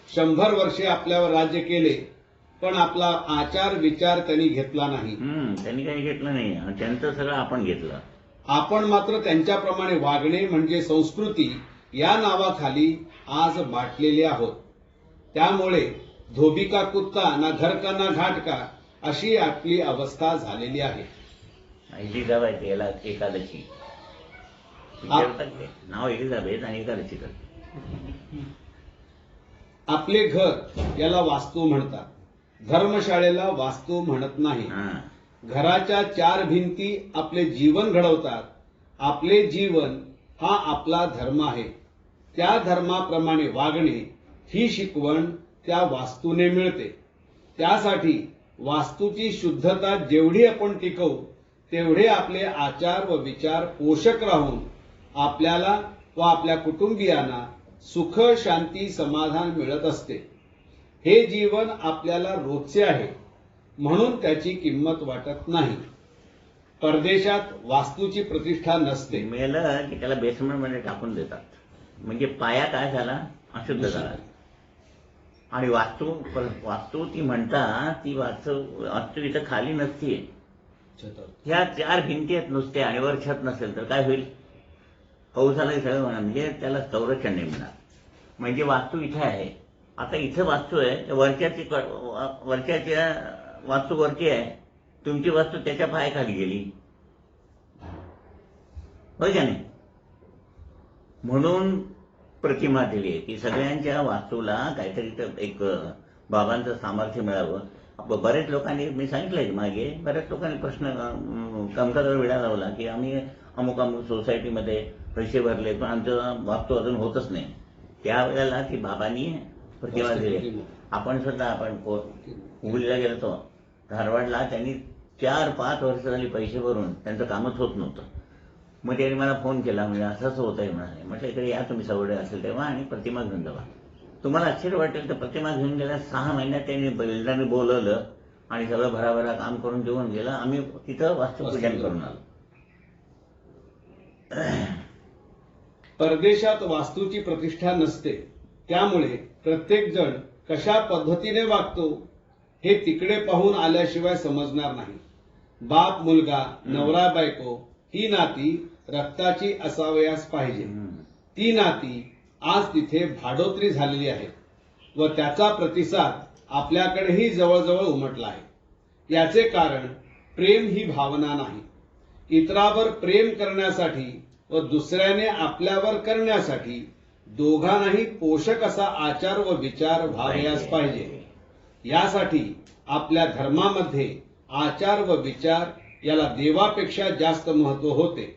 100 वर्षे आपल्यावर राज्य केले, पण आपला आचार विचार त्यांनी घेतला नाही. त्यांनी काही घेतलं नाही, त्यांचं सगळं आपण घेतलं. आपण मात्र त्यांच्याप्रमाणे वागणे म्हणजे संस्कृती या नावाखाली आज बाटलेले आहोत. त्यामुळे धोबी का कुत्ता ना घर का ना घाट का अशी आपली अवस्था झालेली आहे. एलिझाबेथ याला एकादशी विचारतात ते. नाव एलिझाबेथ आणि एकादशी करतात. आपले घर याला वास्तू म्हणतात. धर्मशाळेला वास्तू म्हणत नाही. हा. घराच्या चार भिंती आपले जीवन घडवतात. आपले जीवन हा आपला धर्म आहे. त्या धर्माप्रमाणे वागणे ही शिकवण त्या वास्तूने मिळते. त्यासाठी वास्तूची शुद्धता जेवढी आपण टिकवू तेवढे आपले आचार व विचार पोषक राहून आपल्याला व आपल्या कुटुंबियांना सुख शांती समाधान मिळत असते. हे जीवन आपल्याला रोजचे आहे म्हणून त्याची किंमत वाटत नाही. परदेशात वास्तूची प्रतिष्ठा नसते. मेलं की त्याला बेसमेंट मध्ये टाकून देतात. म्हणजे पाया काय झाला, अशुद्ध झाला. आणि वास्तू ती म्हणतात, ती वास्तू इथं खाली नसतीये. ह्या चार भिंती आहेत नुसत्या आणि वर छत नसेल तर काय होईल? पाऊसाला सगळं होणार, म्हणजे त्याला संरक्षण नाही मिळणार. म्हणजे वास्तू इथे आहे. आता इथं वास्तू आहे, वरच्याच्या वास्तू वरची आहे, तुमची वास्तू त्याच्या पायाखाली गेली, होय का नाही? म्हणून प्रतिमा दिली आहे की सगळ्यांच्या वास्तूला काहीतरी एक बाबांचं सामर्थ्य मिळावं. बरेच लोकांनी, मी सांगितलंय मागे, बऱ्याच लोकांनी प्रश्न कामकाजावर विडा लावला की आम्ही अमुक अमुक सोसायटीमध्ये पैसे भरले पण आमचं वास्तू अजून होतच नाही. त्यावेळेला ती बाबांनी प्रतिमा दिली. आपण सुद्धा हुबळीला गेलो होतो, धारवाडला, त्यांनी 4-5 वर्ष झाली पैसे भरून त्यांचं कामच होत नव्हतं. मग त्यांनी मला फोन केला, म्हणजे असंच होत आहे म्हणाले. म्हटलं इकडे या तुम्ही सवडे असेल तेव्हा आणि प्रतिमा घेऊन जावा. तुम्हाला आश्चर्य वाटेल तर प्रतिमा घेऊन गेल्या 6 महिन्यात त्यांनी बिल्डरने बोलवलं आणि सगळं भराभरा काम करून घेऊन गेलं. आम्ही तिथं वास्तुपूजन करून आलो. परदेशात वास्तूची प्रतिष्ठा नसते. त्यामुळे प्रत्येक जण कशा पद्धतीने वागतो हे तिकडे पाहून आल्याशिवाय समजणार नाही. बाप मुलगा, नवरा बायको ही नाती रक्ताची असावयास पाहिजे. ती नाती आज तिथे भाडोत्री झालेली आहे व त्याचा प्रतिसाद आपल्याकडेही जवळजवळ उमटला आहे. याचे कारण प्रेम ही भावना नाही. इतरावर प्रेम करण्यासाठी व दुसऱ्याने आपल्यावर करण्यासाठी दोघांनाही पोषक असा आचार व विचार व्हावयास पाहिजे. यासाठी आपल्या धर्मामध्ये आचार व विचार याला देवापेक्षा जास्त महत्व होते.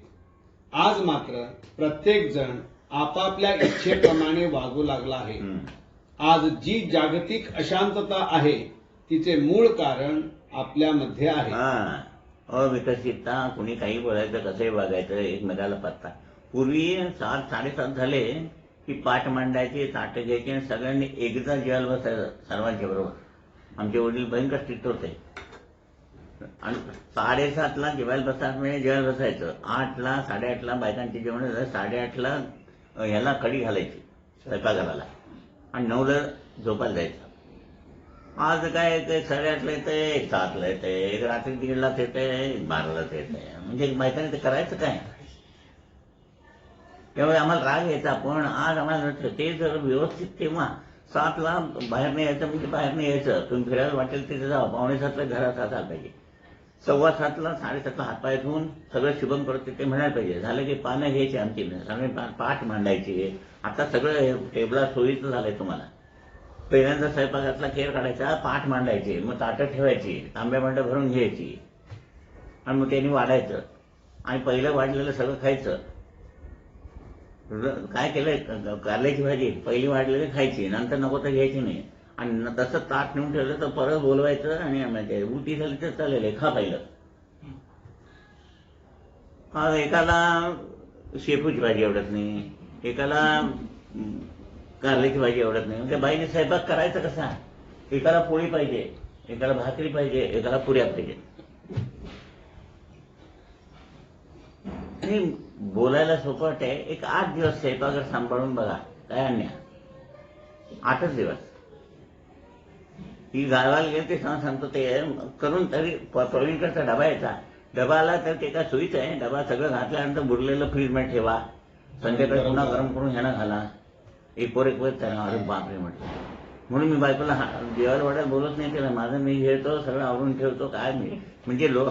आज मात्र प्रत्येक जण आपापल्या इच्छेप्रमाणे वागू लागला आहे. आज जी जागतिक अशांतता आहे तिचे मूळ कारण आपल्यामध्ये आहे. अविकसितता, कुणी काही बोलायचं, कसंही वागायचं, एकमेकाला पत्ता. पूर्वी 7-7:30 झाले की पाठ मांडायचे, ताटं घ्यायचे आणि सगळ्यांनी एकदा जेवायला बसायचं सर्वांच्या बरोबर. आमचे वडील भयंकर स्ट्रिक्ट होते आणि 7:30ला जेवायला बसतात म्हणजे जेवायला बसायचं. 8ला 8:30ला बायकांचे जेवण झालं, 8:30ला ह्याला कडी घालायची स्वयंपाकघराला आणि 9ला झोपायला जायचं. आज काय 8:30ला येते, 7ला येते, एक रात्री 1:30लाच येते, 12लाच येते. म्हणजे बायकांनी ते करायचं काय? त्यामुळे आम्हाला राग यायचा. पण आज आम्हाला ते जर व्यवस्थित, तेव्हा 7ला बाहेर नाही यायचं म्हणजे बाहेर नाही यायचं. तुम्ही फिरायला वाटेल तिथे जावं. 6:45ला घरात आला पाहिजे. 7:15ला 7:30ला हातपाय धुवून सगळं शुभम करत ते म्हणायला पाहिजे. झालं की पानं घ्यायची आमची, सगळे पाठ मांडायची. आता सगळं टेबला सोयीचं झालंय तुम्हाला. पहिल्यांदा स्वयंपाकातला केर काढायचा, पाठ मांडायचे, मग ताटं ठेवायची, तांब्या मांडं भरून घ्यायची आणि मग त्यांनी वाढायचं आणि पहिलं वाढलेलं सगळं खायचं. काय केलंय, कारल्याची भाजी पहिली वाढलेली खायची, नंतर नको तर घ्यायची नाही. आणि तसं ताट नेऊन ठेवलं तर परत बोलवायचं आणि म्हणजे उलटी झाली तर चालेल, खा पहिलं. एकाला शेपूची भाजी आवडत नाही, एकाला कारल्याची भाजी आवडत नाही. त्या बाईने स्वयंपाक करायचा कसा? एकाला पोळी पाहिजे, एकाला भाकरी पाहिजे, एकाला पुऱ्या पाहिजे. आणि बोलायला सोपं वाटते. एक 8 दिवस स्वयंपाक सांभाळून बघा, काय अन्याय. 8च दिवस. ही गावाला गेली ते सांगतो ते करून, तरी प्रवीणकडचा डबा यायचा. डबा आला तर ते काय सोयीच आहे. डबा सगळं घातल्यानंतर बुडलेलं फ्रीजमध्ये ठेवा, संध्याकाळी पुन्हा गरम करून ह्यानं घाला. एक वर करा. अरे बापरे म्हटलं. म्हणून मी बायकोला जेवायला वाटायला बोलत नाही त्याला, माझं मी घेतो सगळं आवरून ठेवतो, काय मी म्हणजे लोक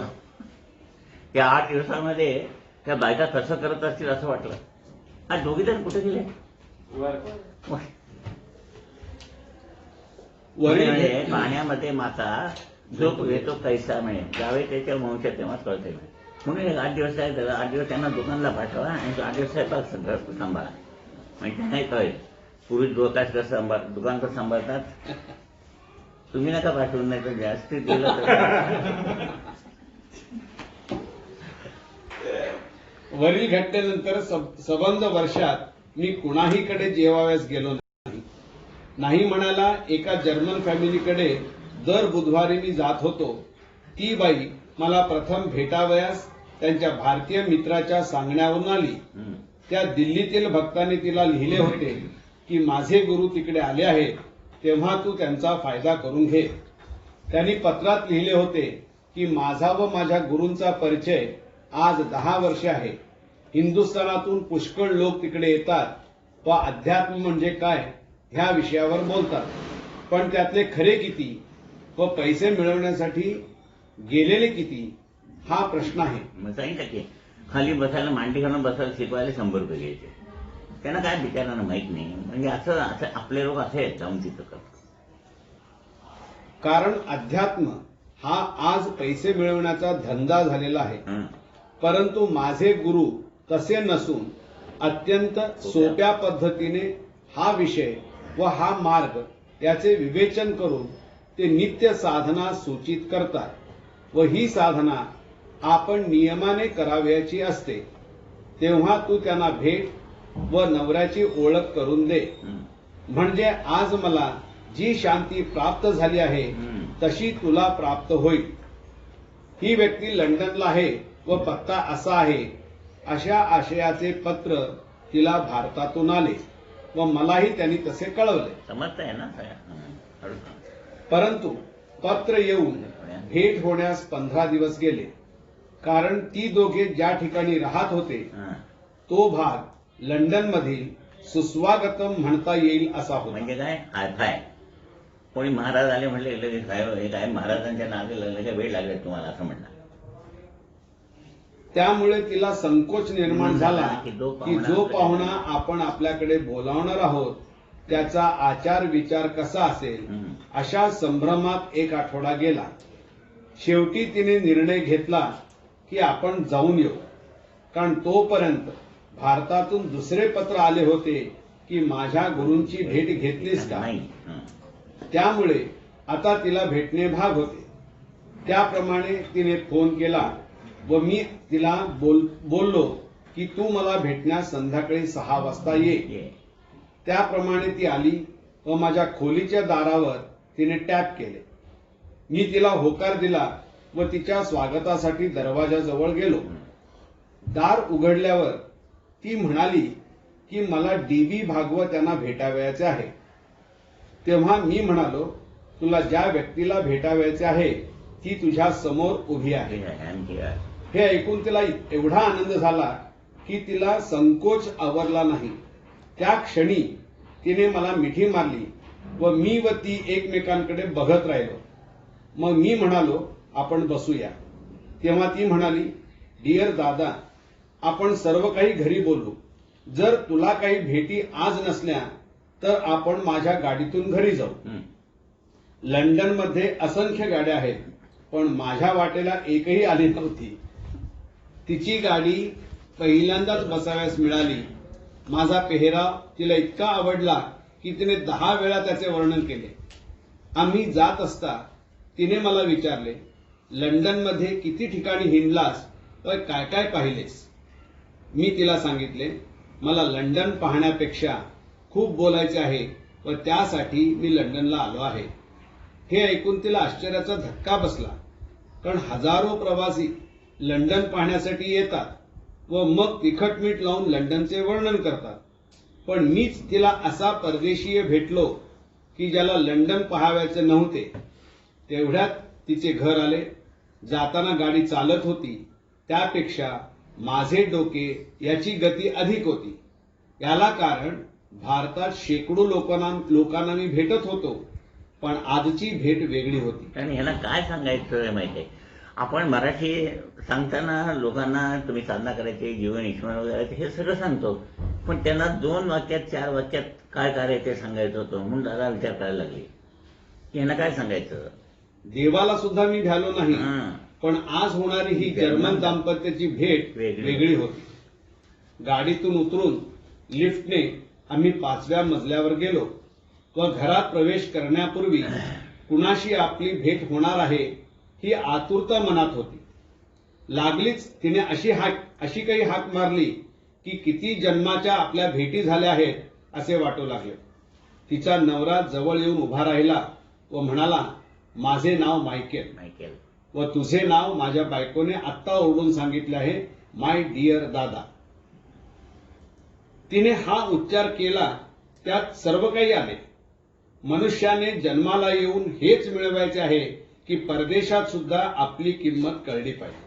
त्या 8 दिवसामध्ये त्या बायका कसं करत असतील असं वाटलं. आज दोघी जण कुठे गेले? वरील पाण्यामध्ये माता झोप घेतो कैसा म्हणे, जावे त्याच्या वंशात तेव्हा कळते. म्हणून 8 दिवस आहे त्याला, 8 दिवस त्यांना दुकानला पाठवा आणि 8 दिवस स्वयंपाक सांभाळा, म्हणजे त्यांनाही कळेल पुरुष दुकान कसं सांभाळतात. तुम्ही नका पाठवून, नाही तर जास्त केलं तर. वरील घटनेनंतर सबंध वर्षात मी कुणाहीकडे जेवाव्यास गेलो नाही म्हणायला एका जर्मन फॅमिलीकडे दर बुधवारी मी जात होतो. ती बाई मला प्रथम भेटावयास त्यांच्या भारतीय मित्राच्या सांगण्यावरून आली. त्या दिल्लीतील भक्तांनी तिला लिहिले होते की माझे गुरु तिकडे आले आहेत, तेव्हा तू त्यांचा फायदा करून घे. त्यांनी पत्रात लिहिले होते की माझा व माझ्या गुरूंचा परिचय आज 10 वर्षे आहे. हिंदुस्थानातून पुष्कळ लोक तिकडे येतात व अध्यात्म म्हणजे काय ह्या विषयावर बोलतात, पण त्यातले खरे किती व पैसे मिळवण्यासाठी गेलेले किती हा प्रश्न आहे. मग सांगितलं की खाली बसायला, मांडी घालून बसायला शिकवायला 100 रुपये घ्यायचे. त्यांना काय बिचारांना माहित नाही, म्हणजे असं आपले लोक असे आहेत जाऊन तिथं करतात. कारण अध्यात्म हा आज पैसे मिळवण्याचा धंदा झालेला आहे. परंतु माझे गुरु तसे नसून अत्यंत सोप्या पद्धतीने हा विषय व हा मार्ग याचे विवेचन करून ते नित्य साधना सूचित करतात व ही साधना आपण नियमाने करावयाची असते. तेव्हा तू त्यांना भेट व नवऱ्याची ओळख करून दे, म्हणजे आज मला जी शांती प्राप्त झाली आहे तशी तुला प्राप्त होईल. ही व्यक्ती लंडनला आहे व पत्ता असा आहे, अशा आशयाचे पत्र तिला भारतातून आले व मलाही त्यांनी तसे कळवले. समजतंय ना? परंतु पत्र येऊन भेट होण्यास 15 दिवस गेले, कारण ती दोघे ज्या ठिकाणी राहत होते तो भाग लंडन मधील सुस्वागतम म्हणता येईल असा होता. म्हणजे काय हायफाय, कोणी महाराज आले म्हणले लगेच हे काय महाराजांच्या नावे लगेच वेळ लागले तुम्हाला असं म्हणणार. त्यामुळे तिला संकोच निर्माण झाला की जो पाहुणा आपण आपल्याकडे बोलावणार आहोत त्याचा आचार विचार कसा असेल अशा संभ्रमात 1 आठवडा गेला. शेवटी तिने निर्णय घेतला की आपण जाऊन येऊ, कारण तोपर्यंत भारतातून दुसरे पत्र आले होते की माझ्या गुरूंची भेट घेतलीस का. त्यामुळे आता तिला भेटणे भाग होते. त्याप्रमाणे तिने फोन केला व मी तिला बोललो की तू मला भेटण्यास संध्याकाळी 6 वाजता ये. त्याप्रमाणे ती आली व माझ्या खोलीच्या दारावर तिने टॅप केले. मी तिला होकार दिला व तिच्या स्वागतासाठी दरवाजाजवळ गेलो. दार उघडल्यावर ती म्हणाली की मला DB भागवत यांना भेटावयाचे आहे. तेव्हा मी म्हणालो, तुला ज्या व्यक्तीला भेटावयाचे आहे ती तुझ्या समोर उभी आहे. हे ऐकून तिला एवढा आनंद झाला की तिला संकोच आवरला नाही. त्या क्षणी तिने मला मिठी मारली व मी व ती एकमेकांकडे बघत राहिलो. मग मी म्हणालो, आपण बसूया. तेव्हा ती म्हणाली, डिअर दादा, आपण सर्व काही घरी बोलू. जर तुला काही भेटी आज नसल्या तर आपण माझ्या गाडीतून घरी जाऊ. लंडनमध्ये असंख्य गाड्या आहेत, पण माझ्या वाटेला एकही आली नव्हती. तिची गाडी पहिल्यांदाच बसाव्यास मिळाली. माझा पेहराव तिला इतका आवडला की तिने 10 वेळा त्याचे वर्णन केले. आम्ही जात असता तिने मला विचारले, लंडनमध्ये किती ठिकाणी हिंडलास व काय काय पाहिलेस. मी तिला सांगितले, मला लंडन पाहण्यापेक्षा खूप बोलायचे आहे व त्यासाठी मी लंडनला आलो आहे. हे ऐकून तिला आश्चर्याचा धक्का बसला, कारण हजारो प्रवासी लंडन पाहण्यासाठी येतात व मग तिखट मीठ लावून लंडनचे वर्णन करतात. पण मीच तिला असा परदेशीय भेटलो की ज्याला लंडन पाहावयाचे नव्हते. तेवढ्यात तिचे घर आले. जाताना गाडी चालत होती, त्यापेक्षा माझे डोके याची गती अधिक होती. याला कारण भारतात शेकडो लोकांना मी भेटत होतो पण आजची भेट वेगळी होती. कारण ह्याला काय सांगायचं माहिती आहे, आपण मराठी सांगताना लोकांना तुम्ही साधना करायची, जीवन ईश्वर वगैरे हे सगळं सांगतो, पण त्यांना 2 वाक्यात 4 वाक्यात काय कार्य ते सांगायचं होतं. म्हणून दादा विचार करायला लागले की ह्यांना काय सांगायचं. देवाला सुद्धा मी भ्यालो नाही, हां. पण आज होणारी ही जर्मन दाम्पत्याची भेट वेगळी होती. गाडीतून उतरून लिफ्टने आम्ही 5व्या मजल्यावर गेलो व घरात प्रवेश करण्यापूर्वी कुणाशी आपली भेट होणार आहे ही आतुरता मनात होती. लागलीच तिने अशी काही हाक मारली की किती जन्माच्या आपल्या भेटी झाल्या आहेत असे वाटू लागले. तिचा नवरा जवळ येऊन उभा राहिला व म्हणाला, माझे नाव मायकेल व तुझे नाव माझ्या बायकोने आत्ता ओरडून सांगितले आहे, माय डिअर दादा. तिने हा उच्चार केला त्यात सर्व काही आले. मनुष्याने जन्माला येऊन हेच मिळवायचे आहे की परदेशात सुद्धा आपली किंमत कळली पाहिजे.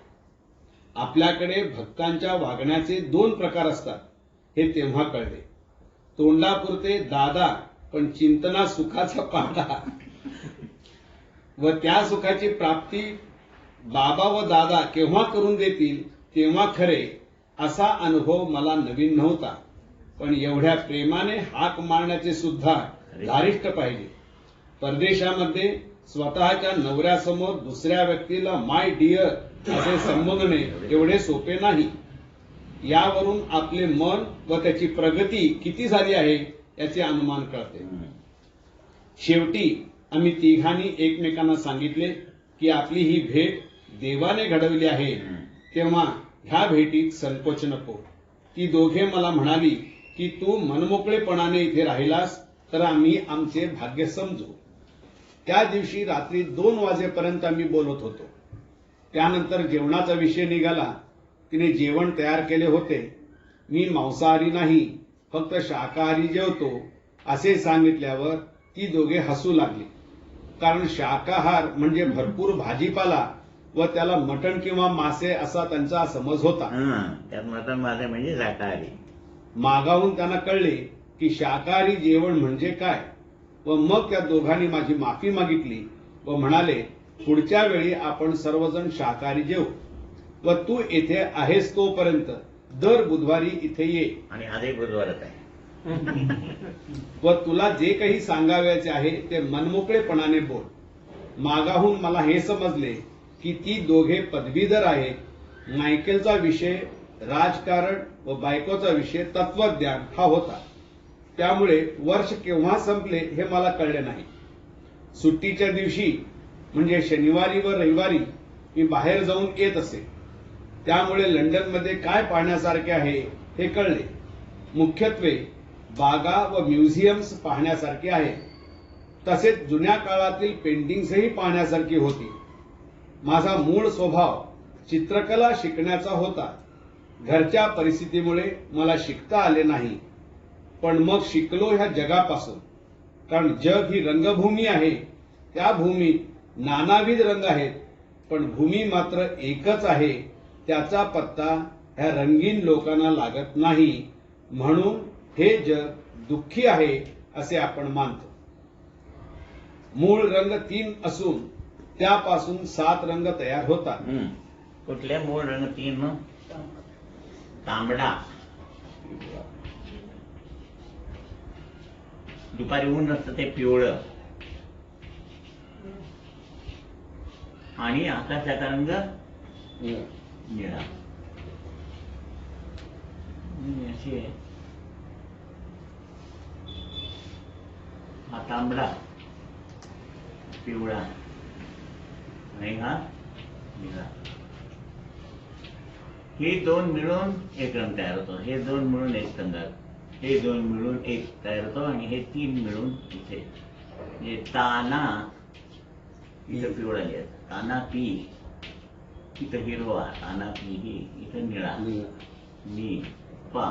आपल्याकडे भक्तांच्या वागण्याचे 2 प्रकार असतात हे तेव्हा कळले. तोंडापुरते दादा पण चिंतना सुखाचा पाडा व त्या सुखाची प्राप्ती बाबा व दादा केव्हा करून देतील तेव्हा खरे, असा अनुभव मला नवीन नव्हता. पण एवढ्या प्रेमाने हाक मारण्याचे सुद्धा धारिष्ट पाहिजे. परदेशामध्ये स्वतःच्या नवऱ्यासमोर दुसऱ्या व्यक्तीला माय डिअर असे संबोधणे एवढे सोपे नाही. यावरून आपले मन व त्याची प्रगती किती झाली आहे याचे अनुमान कळते. शेवटी आम्ही तिघांनी एकमेकांना सांगितले की आपली ही भेट देवाने घडवली आहे, तेव्हा ह्या भेटीत संकोच नको. ती दोघे मला म्हणाली की तू मनमोकळेपणाने इथे राहिलास तर आम्ही आमचे भाग्य समजू. त्या दिवशी रात्री 2 वाजेपर्यंत आम्ही बोलत होतो. त्यानंतर जेवणाचा विषय निघाला. तिने जेवण तयार केले होते. मी मांसाहारी नाही, फक्त शाकाहारी जेवतो असे सांगितल्यावर ती दोघे हसू लागली. कारण शाकाहार म्हणजे भरपूर भाजीपाला व त्याला मटण किंवा मासे असा त्यांचा समज होता. त्यात मटण मासे म्हणजे शाकाहारी. मागाहून त्यांना कळले की शाकाहारी जेवण म्हणजे काय व मग त्या दोघांनी माझी माफी मागितली व म्हणाले, पुढच्या वेळी आपण सर्वजण शाकाहारी जेवू व तू येथे आहेस तोपर्यंत दर बुधवारी इथे ये. आणि आजही बुधवारच आहे. व तुला जे काही सांगायचे आहे ते मनमोकळेपणाने बोल. मागाहून मला हे समजले की ती दोघे पदवीधर आहेत. मायकेलचा विषय राजकारण व बायकोचा विषय तत्वज्ञान हा होता. त्यामुळे वर्ष केव्हा संपले हे मला कळले नाही. सुट्टीच्या दिवशी म्हणजे शनिवारी व रविवारी मी बाहेर जाऊन येत असे. त्यामुळे लंडनमध्ये काय पाहण्यासारखे आहे हे कळले. मुख्यत्वे बागा व म्युझियम्स पाहण्यासारखे आहे. तसेच जुन्या काळातील पेंटिंग्सही पाहण्यासारखी होती. माझा मूळ स्वभाव चित्रकला शिकण्याचा होता. घरच्या परिस्थितीमुळे मला शिकता आले नाही. पण मग शिकलो ह्या जगापासून. कारण जग ही रंगभूमी आहे. त्या भूमीत नानाविध रंग आहेत, पण भूमी मात्र एकच आहे. त्याचा पत्ता ह्या रंगीन लोकांना लागत नाही. म्हणून हे जग दुःखी आहे असे आपण मानतो. मूळ रंग 3 असून त्यापासून 7 रंग तयार होतात. कुठल्या मूळ रंग 3? तांबडा, दुपारी ऊन नसतं ते पिवळं, आणि आकाशाचा रंग निळा. अशी आहे. हा तांबडा, पिवळा आणि हा निळा. हे 2 मिळून एक रंग तयार होतो. हे 2 मिळून एक रंग, हे 2 मिळून एक तयार होतो आणि हे 3 मिळून इथे. म्हणजे ताना इथं पिवळा लिहायचा, ताना पी इथं हिरवा, ताना पी ही इथं निळा, नी पा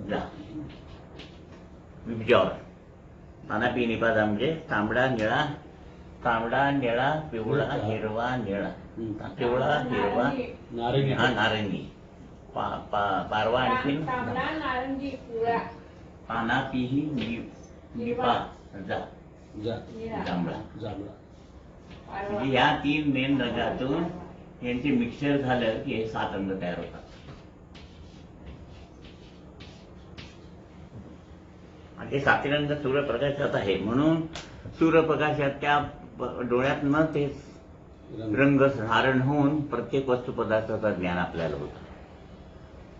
जा विब्जॉर. ताना पी निपा जा म्हणजे तांबडा निळा, तांबडा निळा पिवळा हिरवा निळा, पिवळा हिरवा नारंगी. हा नारंगी. पारवा आणखीन तांबडा नारंगी पिवळा पाना पिही निपा जा. जांभळा. जांभळा. म्हणजे या 3 मेन रंगातून यांचे मिक्सचर झालं की हे 7 रंग तयार होतात. आणि ते 7 रंग सूर्यप्रकाशात आहे म्हणून सूर्यप्रकाशात त्या डोळ्यातनं ते रंग धारण होऊन प्रत्येक वस्तू पदार्थाचं ज्ञान आपल्याला होतं.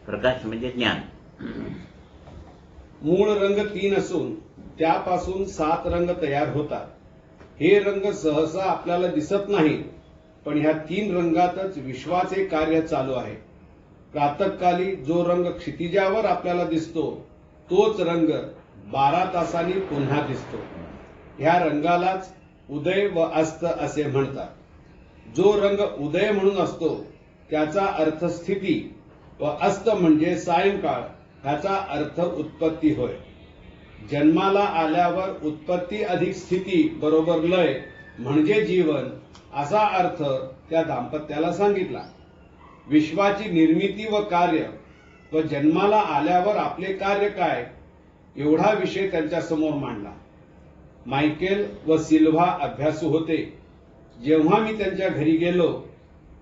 प्रकाश म्हणजे ज्ञान. मूळ रंग 3 असून त्यापासून 7 रंग तयार होतात. हे रंग सहसा आपल्याला दिसत नाहीत, पण ह्या 3 रंगातच विश्वाचे कार्य चालू आहे. प्रातःकाली जो रंग क्षितिजावर आपल्याला दिसतो तोच रंग 12 तासांनी पुन्हा दिसतो. ह्या रंगालाच उदय व अस्त असे म्हणतात. जो रंग उदय म्हणून असतो त्याचा अर्थ स्थिती व अस्त म्हणजे सायंकाळ ह्याचा अर्थ उत्पत्ती होय. जन्माला आल्यावर उत्पत्ती अधिक स्थिती बरोबर लय म्हणजे जीवन असा अर्थ त्या दाम्पत्याला सांगितला. विश्वाची निर्मिती व कार्य व जन्माला आल्यावर आपले कार्य काय एवढा विषय त्यांच्या समोर मांडला. मायकेल व सिल्व्हा अभ्यासू होते. जेव्हा मी त्यांच्या घरी गेलो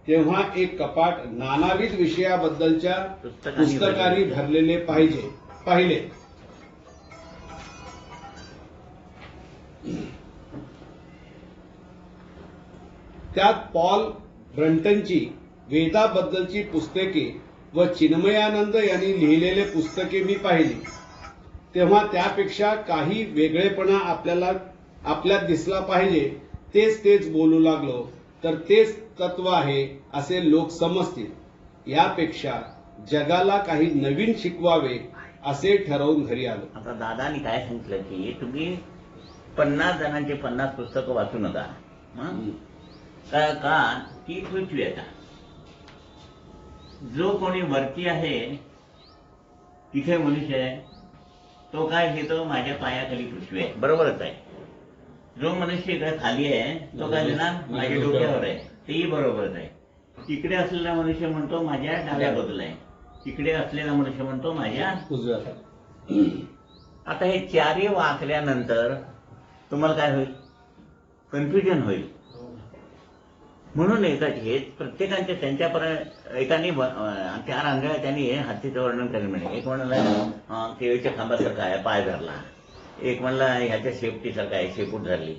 तेव्हा एक कपाट नानाविध विषयाबद्दलच्या पुस्तकांनी भरलेले पाहिले. त्यात पॉल ब्रंटनची वेदाबद्दलची पुस्तके व चिन्मयानंद यांनी लिहिलेले पुस्तके मी पाहिली. तेव्हा त्यापेक्षा काही वेगळेपणा आपल्यात दिसला पाहिजे तेच बोलू लागलो तर तेच तत्व आहे असे लोक समजतील. यापेक्षा जगाला काही नवीन शिकवावे असे ठरवून घरी आलो. आता दादानी काय सांगितलं की तुम्ही 50 जणांचे 50 पुस्तकं वाचू नका. का ती पृथ्वी आहे. जो कोणी वरती आहे तिथे मनुष्य आहे तो काय घेतो माझ्या पायाखाली पृथ्वी आहे. बरोबरच आहे. जो मनुष्य इकडे खाली आहे तो काय देणार माझ्या डोक्यावर आहे. तेही बरोबरच आहे. तिकडे असलेला मनुष्य म्हणतो माझ्या डाव्या बाजूला आहे. तिकडे असलेला मनुष्य म्हणतो माझ्या उजव्या. आता हे 4 वाचल्यानंतर तुम्हाला काय होईल? कन्फ्युजन होईल. म्हणून हे प्रत्येकांच्या त्यांच्यापर्यंत एकाने 4 आंधळ्या त्यांनी हत्तीचं वर्णन केलं म्हणे. एक म्हणला केळीच्या खांबासारखा आहे पाय धरला. एक म्हणला ह्याच्या शेपटीसारखा आहे शेपूट धरली.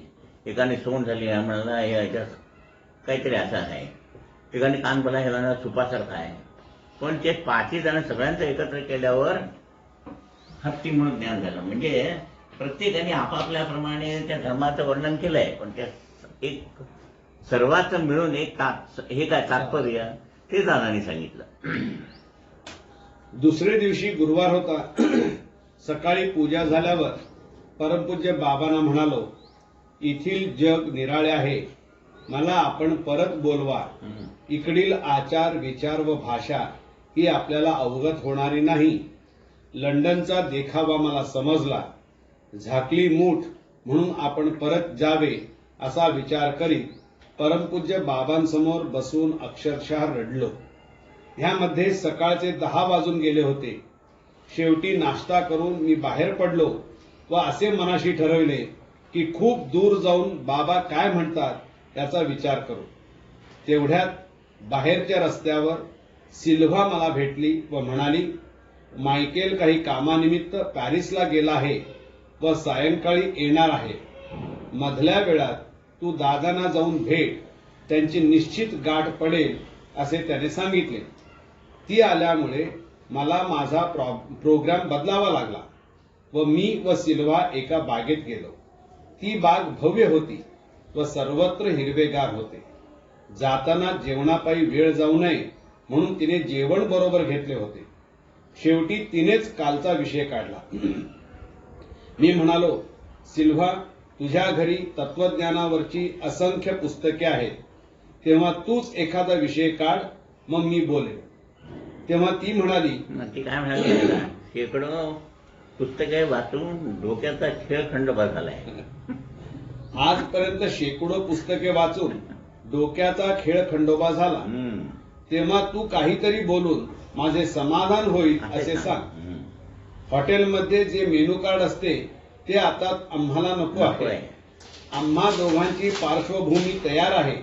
एकाने सोंड धरली म्हणला ह्याच्या काहीतरी असं आहे. एकाने कान बोला ह्याला सुपासारखा आहे. पण ते 5 जण सगळ्यांचं एकत्र केल्यावर हत्ती म्हणून ज्ञान झालं. म्हणजे प्रत्येकाने आपापल्याप्रमाणे त्या धर्माचं वर्णन केलंय पण त्या एक सर्वांचं मिळून हे काय तात्पर्य ते दादांनी सांगितलं. दुसरे दिवशी गुरुवार होता. सकाळी पूजा झाल्यावर परमपूज्य बाबांना म्हणालो येथील जग निराळे आहे. मला आपण परत बोलवा. इकडील आचार विचार व भाषा ही आपल्याला अवगत होणारी नाही. लंडनचा देखावा मला समजला. झाकली मूठ म्हणून आपण परत जावे असा विचार करीत परमपूज्य बाबांसमोर बसून अक्षरशः रडलो. ह्यामध्ये सकाळचे 10 वाजून गेले होते. शेवटी नाश्ता करून मी बाहेर पडलो व असे मनाशी ठरवले की खूप दूर जाऊन बाबा काय म्हणतात याचा विचार करू. तेवढ्यात बाहेरच्या रस्त्यावर सिल्व्हा मला भेटली व म्हणाली मायकेल काही कामानिमित्त पॅरिसला गेला आहे व सायंकाळी येणार आहे. मधल्या वेळात तू दादांना जाऊन भेट. त्यांची निश्चित गाठ पडेल असे त्याने सांगितले. ती आल्यामुळे मला माझा प्रोग्राम बदलावा लागला व मी व सिल्व्हा एका बागेत गेलो. ती बाग भव्य होती व सर्वत्र हिरवेगार होते. जाताना जेवणापायी वेळ जाऊ नये म्हणून तिने जेवण बरोबर घेतले होते. शेवटी तिनेच कालचा विषय काढला. मी म्हणालो सिल्व्हा तुझ्या घरी तत्वज्ञानावरची असंख्य पुस्तके आहेत. तेव्हा तूच एखादा विषय काढ मग मी बोलेन. तेव्हा ती म्हणाली ती काय म्हणाली शेकडो पुस्तके वाचून डोक्याचा खेळ खंडोबा झालाय. आजपर्यंत शेकडो पुस्तके वाचून डोक्याचा खेळ खंडोबा झाला. तेव्हा तू काहीतरी बोलून माझे समाधान होईल असे सांग. हॉटेलमध्ये जे मेनू कार्ड असते ते आता आम्हाला नको आहे. आम्हा दोघांची पार्श्वभूमी तयार आहे.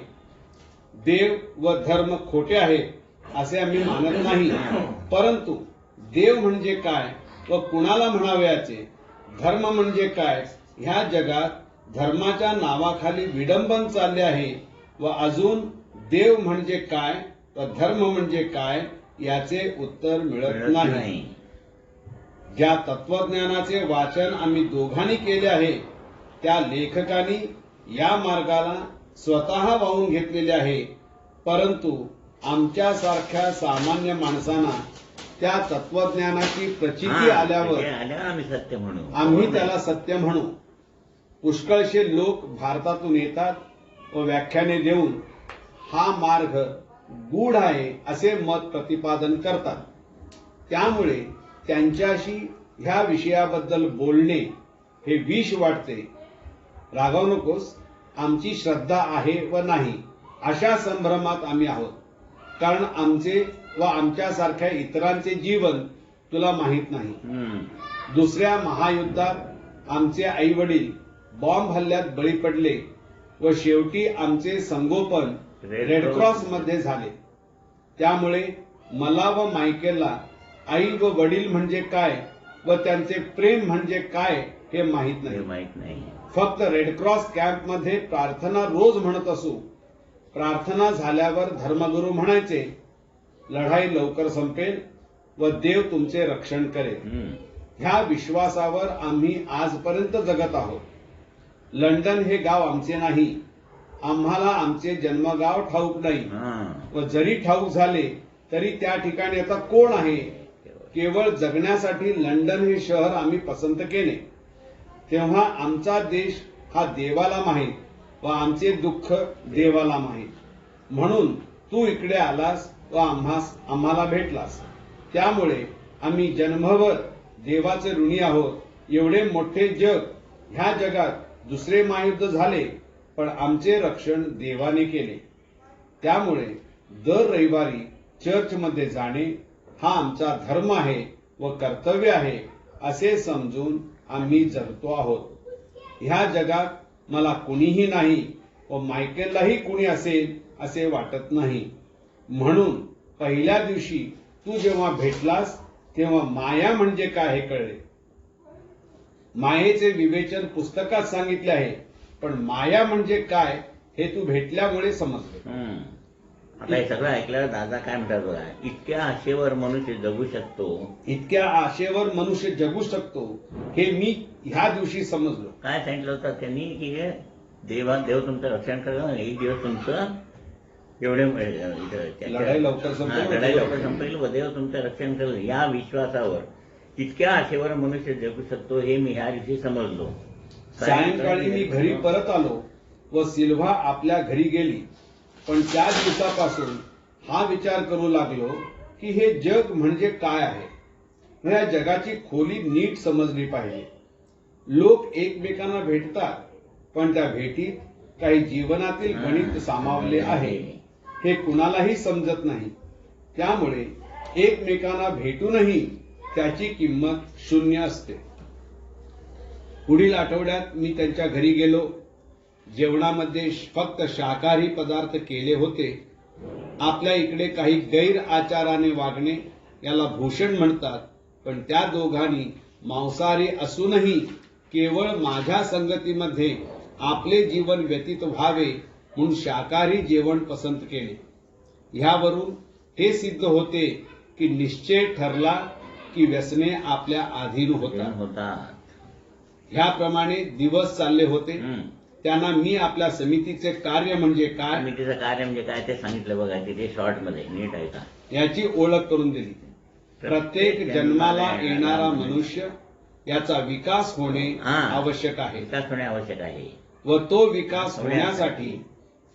देव व धर्म खोटे आहे असे आम्ही मानत नाही, परंतु देव म्हणजे काय व कुणाला म्हणावयाचे, धर्म म्हणजे काय, ह्या जगात धर्माच्या नावाखाली विडंबन चालले आहे व अजून देव म्हणजे काय व धर्म म्हणजे काय याचे उत्तर मिळत नाही. ज्या तत्वज्ञानाचे वाचन आम्ही दोघांनी केले आहे त्या लेखकांनी या मार्गाला स्वतः वाहून घेतलेले आहे, परंतु आमच्यासारख्या सामान्य माणसांना त्या तत्वज्ञानाची प्रचिती आल्यावर आम्ही सत्य म्हणू, आम्ही त्याला सत्य म्हणू. पुष्कळशे लोक भारतातून येतात व व्याख्याने देऊन हा मार्ग गूढ आहे असे मत प्रतिपादन करतात. त्यामुळे त्यांच्याशी ह्या विषयाबद्दल बोलणे हे विष वाटते. रागावू नकोस, आमची श्रद्धा आहे व नाही अशा संभ्रमात आम्ही आहोत, कारण आमचे व आमच्यासारख्या इतरांचे जीवन तुला माहीत नाही. दुसऱ्या महायुद्धात आमचे आई वडील बॉम्ब हल्ल्यात बळी पडले व शेवटी आमचे संगोपन रेडक्रॉस मध्ये झाले. त्यामुळे मला व मायकेलला आई व वडील म्हणजे काय व त्यांचे प्रेम म्हणजे काय हे माहीत नाही. फक्त रेडक्रॉस कॅम्प मध्ये प्रार्थना रोज म्हणत असू. प्रार्थना झाल्यावर धर्मगुरू म्हणायचे, लढाई लवकर संपेल व देव तुमचे रक्षण करेल. ह्या विश्वासावर आम्ही आजपर्यंत जगत आहोत. लंडन हे गाव आमचे नाही. आम्हाला आमचे जन्मगाव ठाऊक नाही व जरी ठाऊक झाले तरी त्या ठिकाणी आता कोण आहे. केवळ जगण्यासाठी लंडन हे शहर आम्ही पसंत केले. तेव्हा आमचा देश हा देवाला माहीत व आमचे दुःख देवाला माहीत. म्हणून तू इकडे आलास व आम्हाला भेटलास. त्यामुळे आम्ही जन्मभर देवाचे ऋणी आहोत. एवढे मोठे जग, ह्या जगात दुसरे महायुद्ध झाले पण आमचे रक्षण देवाने केले. त्यामुळे दर रविवारी चर्चमध्ये जाणे हा आमचा धर्म आहे व कर्तव्य आहे असे समजून आम्ही जगतो आहोत. ह्या जगात मला कुणीही नाही व मायकेललाही कुणी असेल असे वाटत नाही. म्हणून पहिल्या दिवशी तू जेव्हा भेटलास तेव्हा माया म्हणजे काय हे कळले. मायेचे विवेचन पुस्तकात सांगितले आहे, पण माया म्हणजे काय हे तू भेटल्यामुळे समजले. आता हे सगळं ऐकल्यावर दादा काय म्हणतात बघा, इतक्या आशेवर मनुष्य जगू शकतो, इतक्या आशेवर मनुष्य जगू शकतो हे मी ह्या दिवशी समजलो. काय सांगितलं होतं त्यांनी की देव तुमचं रक्षण करेल, एक दिवस तुमचं एवढे लढाई लवकर संपेल व देव तुमचं रक्षण करेल. या विश्वासावर इतक्या आशेवर मनुष्य जगू शकतो हे मी ह्या दिवशी समजलो. सायंकाळी मी घरी परत आलो व सिल्व्हा आपल्या घरी गेली. पण त्या दिवसापासून हा विचार करू लागलो की हे जग म्हणजे काय आहे व या जगाची खोली नीट समजली पाहिजे. लोक एकमेकांना भेटतात, पण त्या भेटीत काही जीवनातील गणित सामावले आहे हे कुणालाही समजत नाही. त्यामुळे एकमेकांना भेटूनही त्याची किंमत शून्य असते. पुढील आठवड्यात मी त्यांच्या घरी गेलो. जेवणामध्ये फक्त शाकाहारी पदार्थ केले होते. आपल्या इकडे काही गैर आचाराने वागणे याला भूषण म्हणतात, पण त्या दोघांनी मांसाहारी असूनही केवळ माझ्या संगतीमध्ये आपले जीवन व्यतीत व्हावे म्हणून शाकाहारी जेवण पसंत केले. ह्यावरून हे सिद्ध होते की निश्चय ठरला की व्यसने आपल्या अधीन होतात. ह्याप्रमाणे दिवस चालले होते. त्यांना मी आपल्या समितीचे कार्य म्हणजे काय, समितीचं कार्य म्हणजे काय ते सांगितलं बघा तिथे शॉर्ट मध्ये, नीट ऐका. याची ओळख करून दिली. प्रत्येक जन्माला येणारा मनुष्य याचा विकास होणे आवश्यक आहे. विकास होणे आवश्यक आहे व तो विकास होण्यासाठी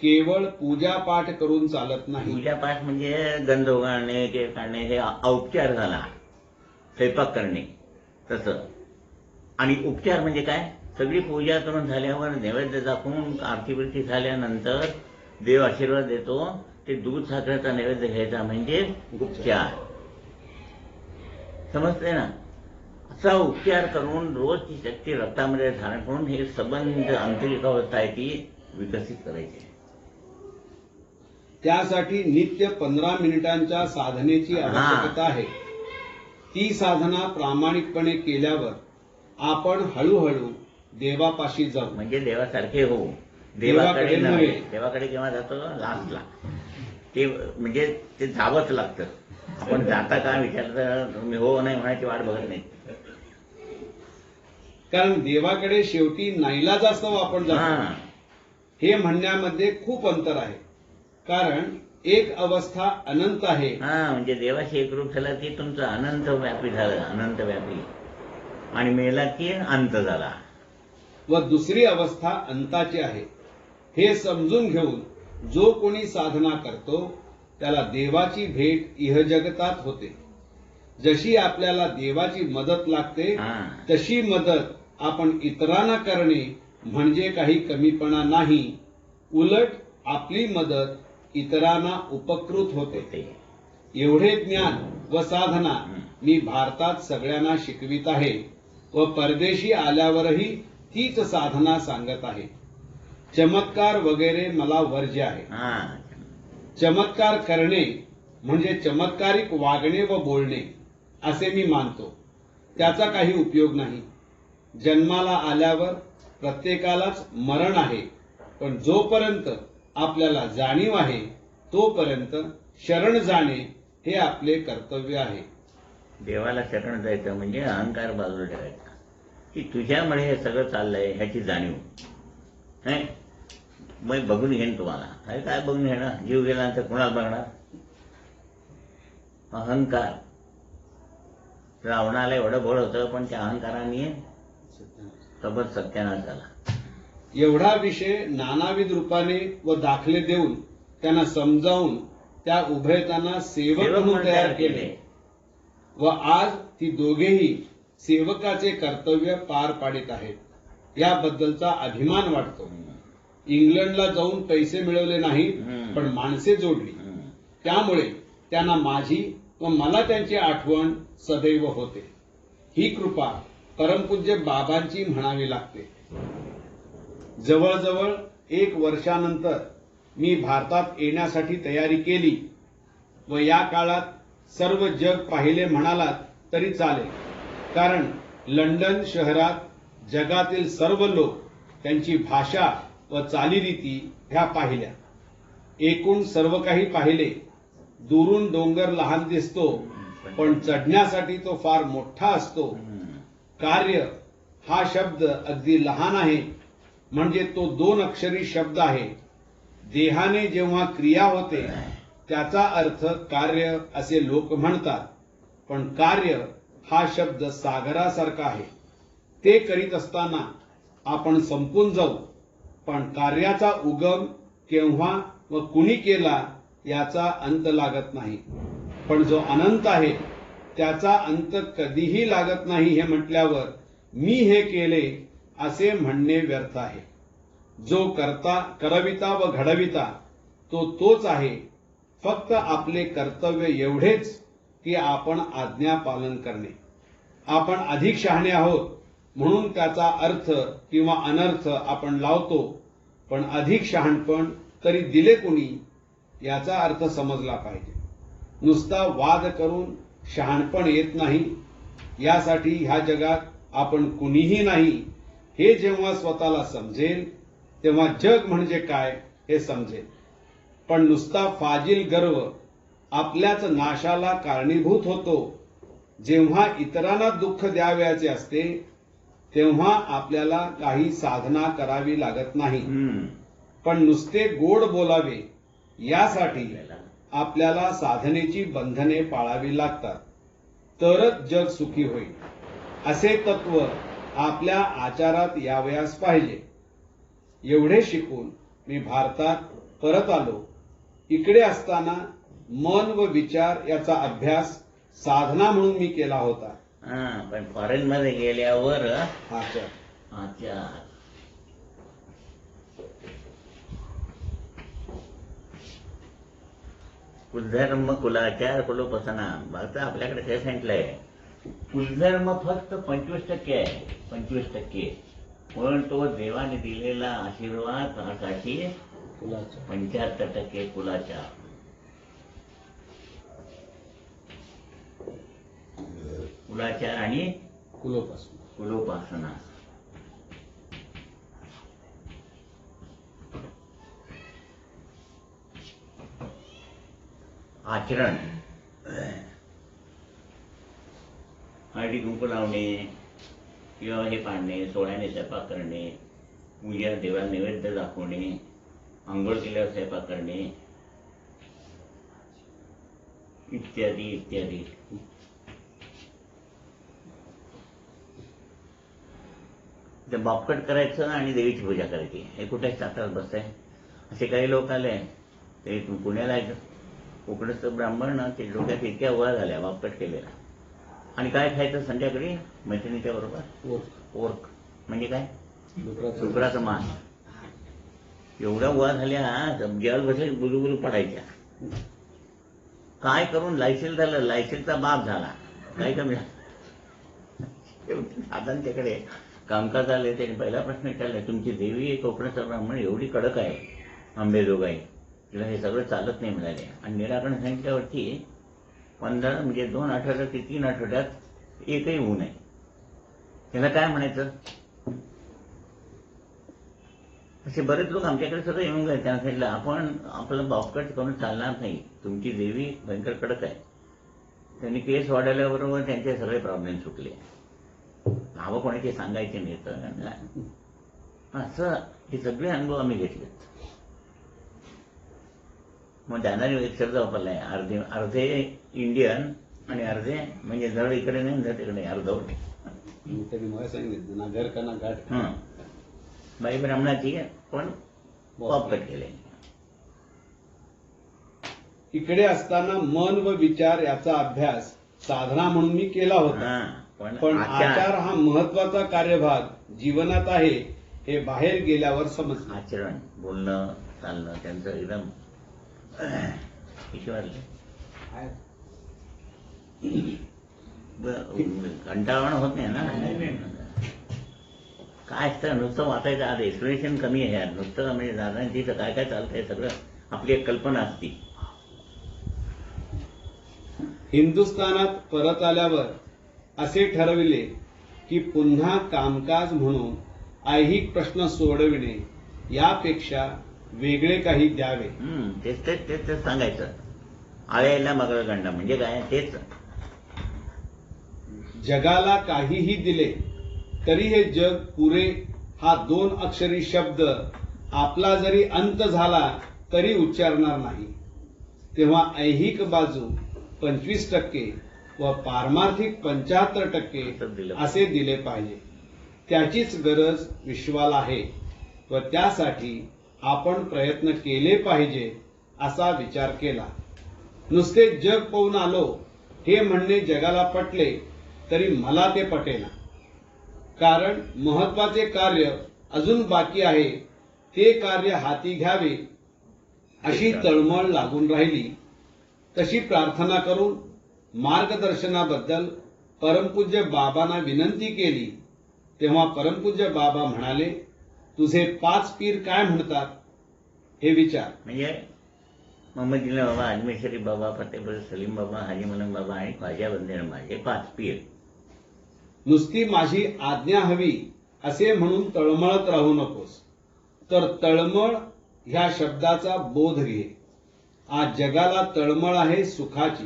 केवळ पूजापाठ करून चालत नाही. पूजापाठ म्हणजे गंध उगाळणे, केस काढणे हे औपचार झाला. स्वयंपाक करणे तसं. आणि उपचार म्हणजे काय, सगळी पूजा करून झाल्यावर नैवेद्य दाखवून आरती बिरती झाल्यानंतर देव आशीर्वाद देतो. ते दूध साखरेचा नैवेद्य घ्यायचा म्हणजे उपचार. समजते ना. असा उपचार करून रोज ती शक्ती रक्तामध्ये धारण करून हे संबंध आंतरिक अवस्था आहे ती विकसित करायची. त्यासाठी नित्य 15 मिनिटांच्या साधनेची आवश्यकता आहे. ती साधना प्रामाणिकपणे केल्यावर आपण हळूहळू देवापाशी जाऊ. म्हणजे देवासारखे हो. देवाकडे नव्हे. देवाकडे केव्हा जातो? लास्टला. ते म्हणजे ते जावंच लागतं. आपण जाता का विचारलं तुम्ही हो नाही म्हणायची वाट बघत नाही. कारण देवाकडे शेवटी नाईलाजास्तव आपण जातो. हे म्हणण्यामध्ये खूप अंतर आहे. कारण एक अवस्था अनंत आहे. म्हणजे देवाशी एकरूप झाला की तुमचं अनंत व्यापी झालं. अनंत व्यापी. आणि मेला की अंत झाला. व दुसरी अवस्था अंताची आहे. हे समजून घेऊन जो कोणी साधना करतो त्याला देवाची भेट इहजगतात होते. जशी आपल्याला देवाची मदत लागते तशी मदत आपण इतरांना करणे म्हणजे काही कमीपणा नाही. उलट आपली मदत इतरांना उपकृत होते. एवढे ज्ञान व साधना मी भारतात सगळ्यांना शिकवित आहे व परदेशी आल्यावरही तीच साधना सांगत आहे. चमत्कार वगैरे मला वर्ज्य आहे. चमत्कार करणे म्हणजे चमत्कारिक वागणे व बोलणे असे मी मानतो. त्याचा काही उपयोग नाही. जन्माला आल्यावर प्रत्येकालाच मरण आहे. पण जोपर्यंत आपल्याला जाणीव आहे तोपर्यंत शरण जाणे हे आपले कर्तव्य आहे. देवाला शरण जायचं म्हणजे अहंकार बाजूला ठेवायचा की तुझ्यामुळे हे सगळं चाललंय ह्याची जाणीव. मग बघून घेईन तुम्हाला. अरे काय बघून घेणं? जीव गेल्यानंतर कुणाला बघणार? अहंकार. रावणाला एवढं बळ होतं पण त्या अहंकाराने सबत सत्यानाश झाला. एवढा विषय नानाविध रूपाने व दाखले देऊन त्यांना समजावून त्या उभयतांना सेवक म्हणून तयार केले व आज ती दोघेही सेवकाचे कर्तव्य पार पाडित आहेत. याबद्दलचा अभिमान वाटतो. इंग्लंडला जाऊन पैसे मिळवले नाहीत पण माणसे जोडली. त्यामुळे त्यांना माझी व मला त्यांची आठवण सदैव होते. ही कृपा परमपूज्य बाबांची म्हणावी लागते. जवळजवळ 1 वर्षानंतर मी भारतात येण्यासाठी तयारी केली व या काळात सर्व जग पाहिले म्हणालात तरी चालेल. कारण लंडन शहरात जगातील सर्व लोक त्यांची भाषा व चालीरीती ह्या पाहिल्या. एकूण सर्व काही पाहिले. दुरून डोंगर लहान दिसतो पण चढण्यासाठी तो फार मोठा असतो. कार्य हा शब्द अगदी लहान आहे म्हणजे तो 2 अक्षरी शब्द आहे. देहाने जेव्हा क्रिया होते त्याचा अर्थ कार्य असे लोक म्हणतात. पण कार्य हा शब्द सागरासारखा आहे. ते करीत असताना आपण संपून जाऊ. पण कार्याचा उगम केव्हा व कुणी केला याचा अंत लागत नाही. पण जो अनंत आहे त्याचा अंत कधीही लागत नाही हे म्हटल्यावर मी हे केले असे म्हणणे व्यर्थ आहे. जो करविता व घडविता तो तोच आहे. फक्त आपले कर्तव्य एवढेच की आपण आज्ञा पालन करणे. आपण अधिक शहाणे आहोत म्हणून त्याचा अर्थ किंवा अनर्थ आपण लावतो. पण अधिक शहाणपण तरी दिले कुणी याचा अर्थ समजला पाहिजे. नुसता वाद करून शहाणपण येत नाही. यासाठी ह्या जगात आपण कुणीही नाही हे जेव्हा स्वतःला समजेल तेव्हा जग म्हणजे काय हे समजेल. पण नुसता फाजील गर्व आपल्याच नाशाला कारणीभूत होतो. जेव्हा इतरांना दुःख द्यावयाचे असते तेव्हा आपल्याला काही साधना करावी लागत नाही. पण नुसते गोड बोलावे यासाठी आपल्याला साधनेची बंधने पाळावी लागतात. तरच जग सुखी होईल. असे तत्व आपल्या आचारात यावयास पाहिजे. एवढे शिकून मी भारतात परत आलो. इकडे असताना मन व विचार याचा अभ्यास साधना म्हणून मी केला होता. पण फॉरेन मध्ये गेल्यावर आचार कुलधर्म कुलाचार कुलोपासना. भारतात आपल्याकडे ते सांगितलंय कुलधर्म फक्त 25% आहे, 25%. पण तो देवाने दिलेला आशीर्वाद साठी 75% कुलाचा. कुलाचार आणि कुलोपासना. आचरण, हळदी कुंकू लावणे किंवा हे पाडणे, सोळ्याने स्वयंपाक करणे, पूजा देवाला नैवेद्य दाखवणे, आंघोळ केल्यावर स्वयंपाक करणे, इत्यादी इत्यादी. ते बापकट करायचं आणि देवीची पूजा करायची, हे कुठे सातारात बसतंय. असे काही लोक आले, ते पुण्याला कोकणस्थ ब्राह्मण ना, ते डोक्यात इतक्या गोळा झाल्या बापकट केलेला. आणि काय खायचं संध्याकाळी मैत्रिणीच्या बरोबर? ओर्क. म्हणजे काय? डुकराचं मांस. एवढ्या गोळा झाल्या, जेवायला बसले बुलुबुलू पडायच्या. काय करून लायसेल झालं, लायसेलचा बाप झाला. काय कमी दादांच्याकडे कामकाज आले, त्यांनी पहिला प्रश्न विचारला, तुमची देवी कोकणस्थ ब्राह्मण एवढी कडक आहे अंबेजोगाई, तिला हे सगळं चालत नाही म्हणाले. आणि निराकरण सांगितल्यावरती 15 म्हणजे 2 आठवड्यात ते 3 आठवड्यात एकही होऊ नये. त्याला काय म्हणायचं? असे बरेच लोक आमच्याकडे सगळं येऊन गेले. त्यांना सांगितलं, आपण आपलं बापकट करून चालणार नाही, तुमची देवी भयंकर कडक आहे. त्यांनी केस वाढवल्याबरोबर त्यांचे सगळे प्रॉब्लेम सुटले. नावं कोणाचे सांगायचे नाही तर असं हे सगळे अनुभव आम्ही घेतलेत. मग जाणारी एक शब्द वापरलाय, अर्धे इंडियन आणि अर्धे म्हणजे जड इकडे नाही जड तिकडे अर्धवट. त्यांनी मला सांगितलं ना, घर का ना घाट. बाई ब्राह्मणाची पण बापकट केले. इकडे असताना मन व विचार याचा अभ्यास साधना म्हणून मी केला होता. पण आचार हा महत्वाचा कार्यभाग जीवनात आहे हे बाहेर गेल्यावर समजलं. आचरण, बोलणं, चालणं त्यांचं एकदम कंटाळवाणं होत नाही ना. काय असतं नुसतं वाचायचं. आज एक्सप्लेनेशन कमी आहे यार. नुसतं म्हणजे दादांची तर काय काय चालतंय सगळं आपली एक कल्पना असती. हिंदुस्थानात परत आल्यावर असे ठरविले की पुन्हा कामकाज म्हणून ऐहिक प्रश्न सोडविणे यापेक्षा वेगळे काही द्यावे. तेच तेच तेच तेच सांगायचं. आळ्याला मगरगंडा म्हणजे काय? तेच. जगाला काहीही दिले तरी हे जग पुरे हा 2 अक्षरी शब्द आपला जरी अंत झाला तरी उच्चारणार नाही. तेव्हा ऐहिक बाजू 25% व पारमार्थिक 75% असे दिले पाहिजे. त्याचीच गरज विश्वाला आहे व त्यासाठी आपण प्रयत्न केले पाहिजे असा विचार केला. नुसते जग पाहून आलो हे म्हणणे जगाला पटले तरी मला ते पटेना. कारण महत्वाचे कार्य अजून बाकी आहे, ते कार्य हाती घ्यावे अशी तळमळ लागून राहिली. तशी प्रार्थना करून मार्गदर्शनाबद्दल परमपूज्य बाबांना विनंती केली. तेव्हा परमपूज्य बाबा म्हणाले, तुझे 5 पीर काय म्हणतात हे विचार. म्हणजे मोहम्मद जिल्हा बाबा, अजमेर शरीफ बाबा, फतेहपूर सलीम बाबा, हाजी मलंग बाबा आणि ख्वाजा बंदे माझे 5 पीर. नुसती माझी आज्ञा हवी असे म्हणून तळमळत राहू नकोस. तर तळमळ ह्या शब्दाचा बोध घे. आज जगाला तळमळ आहे सुखाची.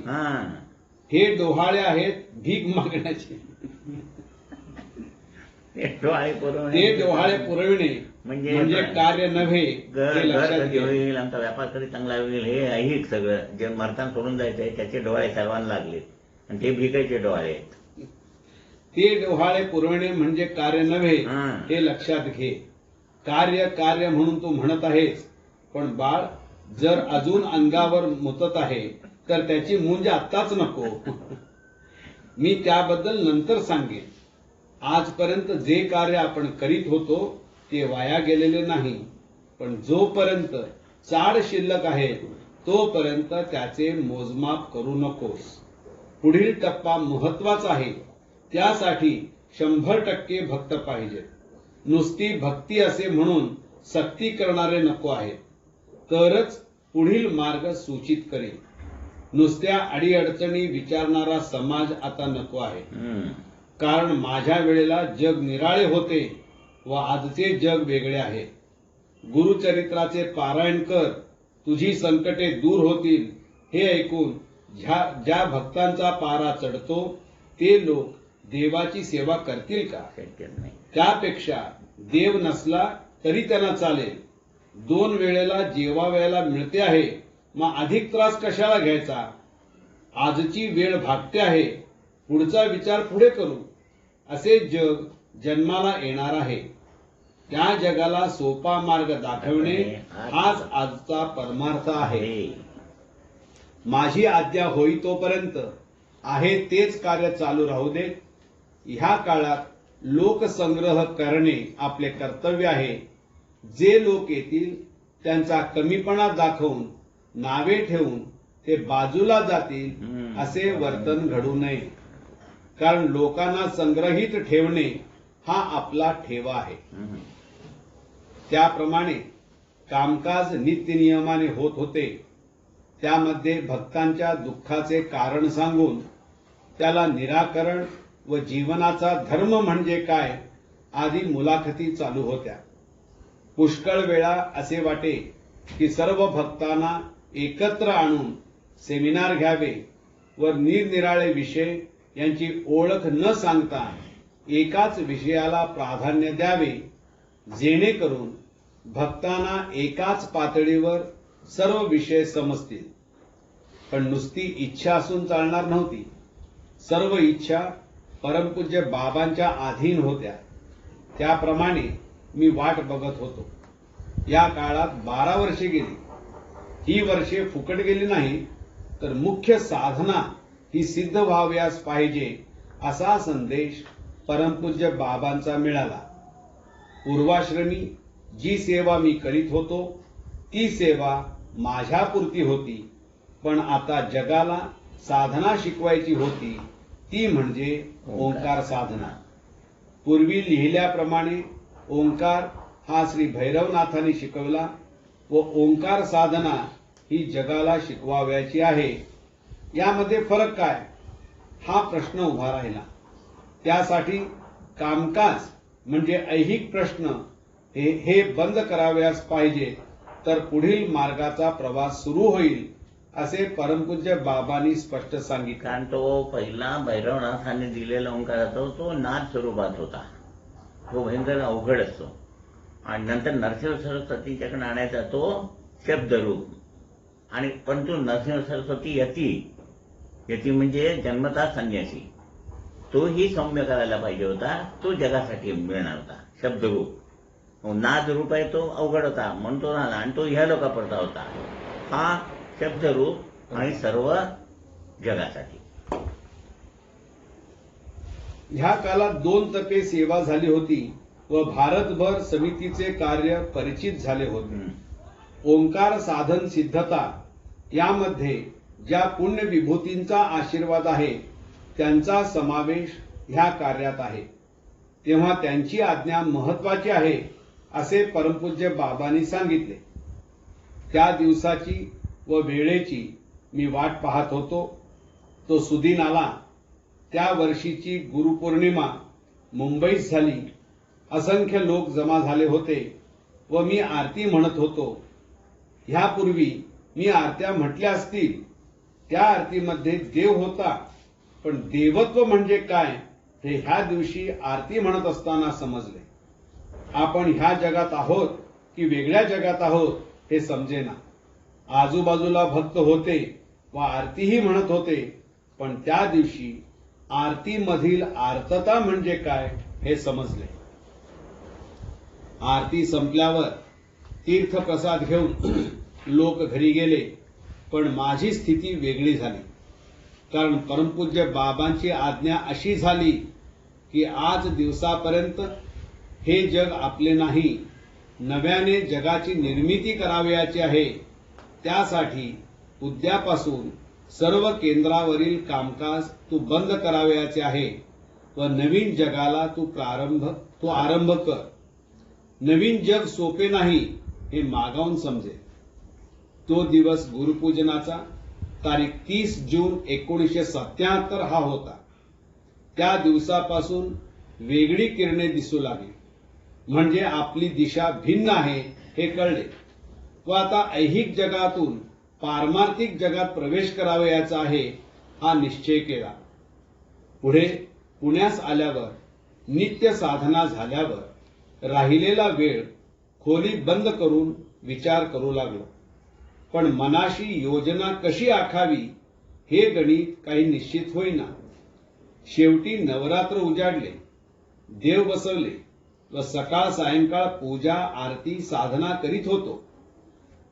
हे डोहाळे आहेत भीक मागण्याचे. ते डोहाळे पुरविणे म्हणजे कार्य नव्हे. होईल आमचा व्यापार कधी चांगला होईल हे ऐहिक सगळं. जे मरताना सोडून जायचंय त्याचे डोहाळे सर्वांना लागले आणि ते भिकायचे डोहाळे आहेत. ते डोहाळे पुरवणे म्हणजे कार्य नव्हे हे लक्षात घे. कार्य कार्य म्हणून तू म्हणत आहेस, पण बाळ जर अजून अंगावर मुतत आहे तर त्याची मुंज आत्ताच नको. मी त्याबद्दल नंतर सांगेन. आजपर्यंत जे कार्य आपण करीत होतो ते वाया गेलेले नाही, पण जोपर्यंत चाड शिल्लक आहे तोपर्यंत त्याचे मोजमाप करू नकोस. पुढील टप्पा महत्वाचा आहे त्यासाठी 100% भक्त पाहिजे. नुसती भक्ती असे म्हणून सक्ती करणारे नको आहेत, तरच पुढील मार्ग सूचित करेल. नुसत्या अडीअडचणी विचारणारा समाज आता नको आहे. कारण माझ्या वेळेला जग निराळे होते व आजचे जग वेगळे आहे. गुरुचरित्राचे पारायण कर, तुझी संकटे दूर होतील, हे ऐकून ज्या भक्तांचा पारा चढतो ते लोक देवाची सेवा करतील का? शक्य नाही. त्यापेक्षा देव नसला तरी त्यांना चालेल. 2 वेळेला जेवायला मिळते आहे, मग अधिक त्रास कशाला घ्यायचा? आजची वेळ भागते आहे, पुढचा विचार पुढे करू. असे जग जन्माला येणार आहे. त्या जगाला सोपा मार्ग दाखवणे हाच आजचा परमार्थ आहे. माझी आज्ञा होई तोपर्यंत आहे तेच कार्य चालू राहू दे. ह्या काळात लोकसंग्रह करणे आपले कर्तव्य आहे. जे लोक येतील त्यांचा कमीपणा दाखवून नावे ठेवून ते बाजूला जातील असे वर्तन घडू नये. कारण लोकांना संग्रहित ठेवणे हा आपला ठेवा आहे. त्याप्रमाणे कामकाज नित्यनियमाने होत होते. त्यामध्ये भक्तांच्या दुःखाचे कारण सांगून त्याला निराकरण व जीवनाचा धर्म म्हणजे काय आदी मुलाखती चालू होत्या. पुष्कळ वेळा असे वाटे की सर्व भक्तांना एकत्र आणून सेमिनार घ्यावे व निरनिराळे विषय यांची ओळख न सांगता एकाच विषयाला प्राधान्य द्यावे, जेणेकरून भक्तांना एकाच पातळीवर सर्व विषय समजतील. पण नुसती इच्छा असून चालणार नव्हती. सर्व इच्छा परमपूज्य बाबांच्या अधीन होत्या. त्याप्रमाणे मी वाट बघत होतो. या काळात 12 वर्षे गेली. ही वर्षे फुकट गेली नाही, तर मुख्य साधना ही सिद्ध व्हाव्यास पाहिजे असा संदेश परमपूज्य बाबांचा मिळाला. पूर्वाश्रमी जी सेवा मी करीत होतो ती सेवा माझ्यापुरती होती, पण आता जगाला साधना शिकवायची होती, ती म्हणजे ओंकार साधना. पूर्वी लिहिल्याप्रमाणे ओंकार हा श्री भैरवनाथांनी शिकवला व ओंकार साधना ही जगाला शिकवाव्याची आहे. यामध्ये फरक काय हा प्रश्न उभा राहिला. त्यासाठी कामकाज म्हणजे ऐहिक प्रश्न हे बंद कराव्यास पाहिजे, तर पुढील मार्गाचा प्रवास सुरू होईल असे परमपूज्य बाबांनी स्पष्ट सांगितले. कारण तो पहिला भैरवनाथांनी दिलेला ओंकाराचा तो नाद स्वरूपात होता. तो भयंकर अवघड असतो. आणि नंतर नरसिंह सरस्वतीच्याकडे आणायचा तो शब्दरूप. आणि परंतु नरसिंह सरस्वती यती म्हणजे जन्मता संन्यासी, तोही सौम्य करायला पाहिजे होता. तो जगासाठी मिळणार होता शब्दरूप. नाद रूप आहे तो अवघड होता म्हणून तो राहिला, आणि तो ह्या लोकांपुरता होता. हा शब्दरूप आणि सर्व जगासाठी. ह्या काळात 2 टप्पे सेवा झाली होती व भारतभर समितीचे कार्य परिचित झाले होते. ओंकार साधन सिद्धता यामध्ये ज्या पुण्य विभूतींचा आशीर्वाद आहे त्यांचा समावेश ह्या कार्यात आहे. तेव्हा त्यांची आज्ञा महत्वाची आहे असे परमपूज्य बाबांनी सांगितले. त्या दिवसाची व वेळेची मी वाट पाहत होतो. तो सुदिन आला. त्या वर्षीची गुरुपौर्णिमा मुंबईत झाली. असंख्य लोक जमा झाले होते व मी आरती म्हणत होतो. ह्यापूर्वी मी आरत्या म्हटल्या असतील. त्या आरतीमध्ये देव होता, पण देवत्व म्हणजे काय हे ह्या दिवशी आरती म्हणत असताना समजले. आपण ह्या जगात आहोत की वेगळ्या जगात आहोत हे समजेना. आजूबाजूला भक्त होते व आरतीही म्हणत होते, पण त्या दिवशी आरतीमधील आर्तता म्हणजे काय हे समजले. आरती संपल्यावर तीर्थप्रसाद घेऊन लोक घरी गेले, पण माझी स्थिती वेगळी झाली. कारण परमपूज्य बाबांची आज्ञा अशी झाली की आज दिवसापर्यंत हे जग आपले नाही, नव्याने जगाची निर्मिती करावयाची आहे. त्यासाठी उद्यापासून सर्व केंद्रावरील कामकाज तू बंद करावयाचे आहे. व नवीन जगाला तू आरंभ कर. नवीन जग सोपे नाही हे मागावून समजेल. तो दिवस गुरुपूजनाचा तारीख 30 जून 1977 हा होता. त्या दिवसापासून वेगळी किरणे दिसू लागली. म्हणजे आपली दिशा भिन्न आहे हे कळले व आता ऐहिक जगातून पारमार्थिक जगात प्रवेश करावयाचा आहे हा निश्चय केला. पुढे पुण्यास आल्यावर नित्य साधना झाल्यावर राहिलेला वेळ खोली बंद करून विचार करू लागलो. पण मनाशी योजना कशी आखावी हे गणित काही निश्चित होईना. शेवटी नवरात्र उजाडले, देव बसवले व सकाळ सायंकाळ पूजा आरती साधना करीत होतो.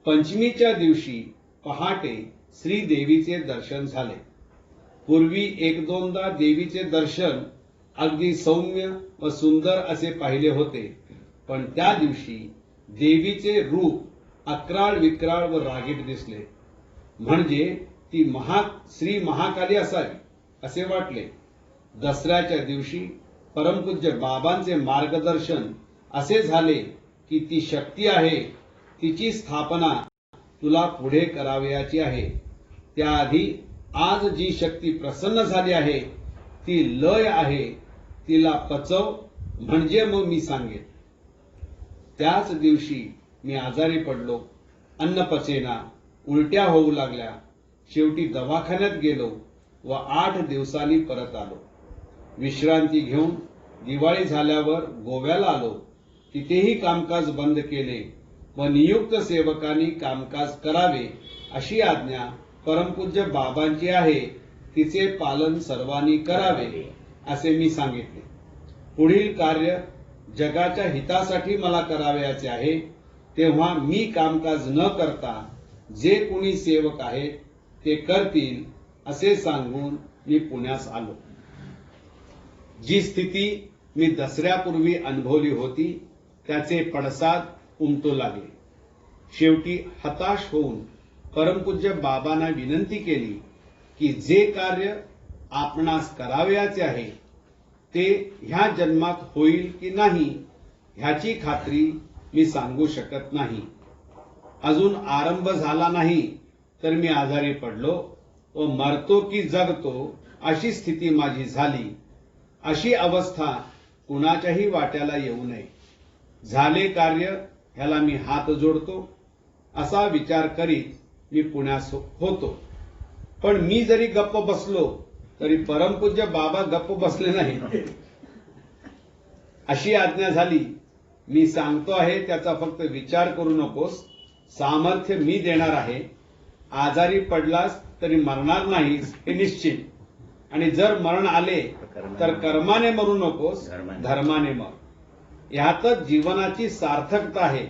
पंचमीच्या दिवशी पहाटे श्रीदेवीचे दर्शन झाले. पूर्वी एक दोनदा देवीचे दर्शन अगदी सौम्य व सुंदर असे पाहिले होते. पण त्या दिवशी देवीचे रूप अक्राळ विक्राळ व रागीट दिसले. म्हणजे ती श्री महाकाली असावी असे वाटले. दसऱ्याच्या दिवशी परमपूज्य बाबांचे मार्गदर्शन असे झाले की ती शक्ती आहे, तिची स्थापना तुला पुढे करावयाची आहे. त्याआधी आज जी शक्ती प्रसन्न झाली आहे ती लय आहे, तिला पचव म्हणजे मग मी सांगेन. त्याच दिवशी मी आजारी पडलो. अन्न पचेना, उलट्या होऊ लागल्या. शेवटी दवाखान्यात गेलो व 8 दिवसांनी परत आलो. विश्रांती घेऊन दिवाळी झाल्यावर गोव्याला आलो. तिथेही कामकाज बंद केले व नियुक्त सेवकांनी कामकाज करावे अशी आज्ञा परमपूज्य बाबांची आहे, तिचे पालन सर्वांनी करावे असे मी सांगितले. पुढील कार्य जगाच्या हितासाठी मला करावयाचे आहे, तेव्हा मी कामकाज न करता जे कोणी सेवक आहेत ते करतील असे सांगून मी पुण्यास आलो. जी स्थिती मी दसऱ्यापूर्वी अनुभवली होती त्याचे पडसाद उमटू लागले. शेवटी हताश होऊन परमपूज्य बाबांना विनंती केली की जे कार्य आपणास करावयाचे आहे ते ह्या जन्मात होईल की नाही ह्याची खात्री मी सांगू शकत नाही. अजून आरंभ झाला नाही तर मी आजारी पडलो व मरतो की जगतो अशी स्थिती माझी झाली. अशी अवस्था कुणाच्याही वाट्याला येऊ नये. झाले कार्य ह्याला मी हात जोडतो असा विचार करीत मी पुण्यास होतो. पण मी जरी गप्प बसलो तरी परमपूज्य बाबा गप्प बसले नाही. अशी आज्ञा झाली, मी सांगतो आहे त्याचा फक्त विचार करू नकोस. सामर्थ्य मी देणार आहे. आजारी पडलास तरी मरणार नाहीस हे निश्चित. आणि जर मरण आले तर कर्माने मरू नकोस, धर्माने मर. ह्यातच जीवनाची सार्थकता आहे.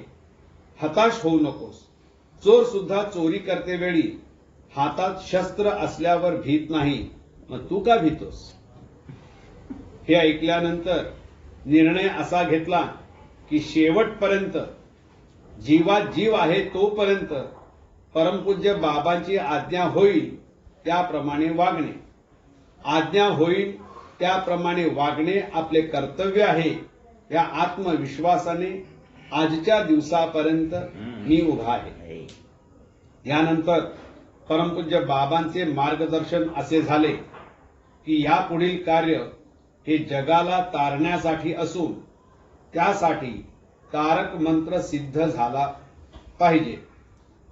हताश होऊ नकोस. चोर सुद्धा चोरी करते वेळी हातात शस्त्र असल्यावर भीत नाही, मग तू का भीतोस. हे ऐकल्यानंतर निर्णय असा घेतला की शेवटपर्यंत जीवात जीव आहे तोपर्यंत परमपूज्य बाबांची आज्ञा होईल त्याप्रमाणे वागणे. आज्ञा होईल त्याप्रमाणे वागणे आपले कर्तव्य आहे या आत्मविश्वासाने आजच्या दिवसापर्यंत मी उभा आहे. यानंतर परमपूज्य बाबांचे मार्गदर्शन असे झाले की यापुढील कार्य हे जगाला तारण्यासाठी असून त्यासाठी तारक मंत्र सिद्ध झाला पाहिजे.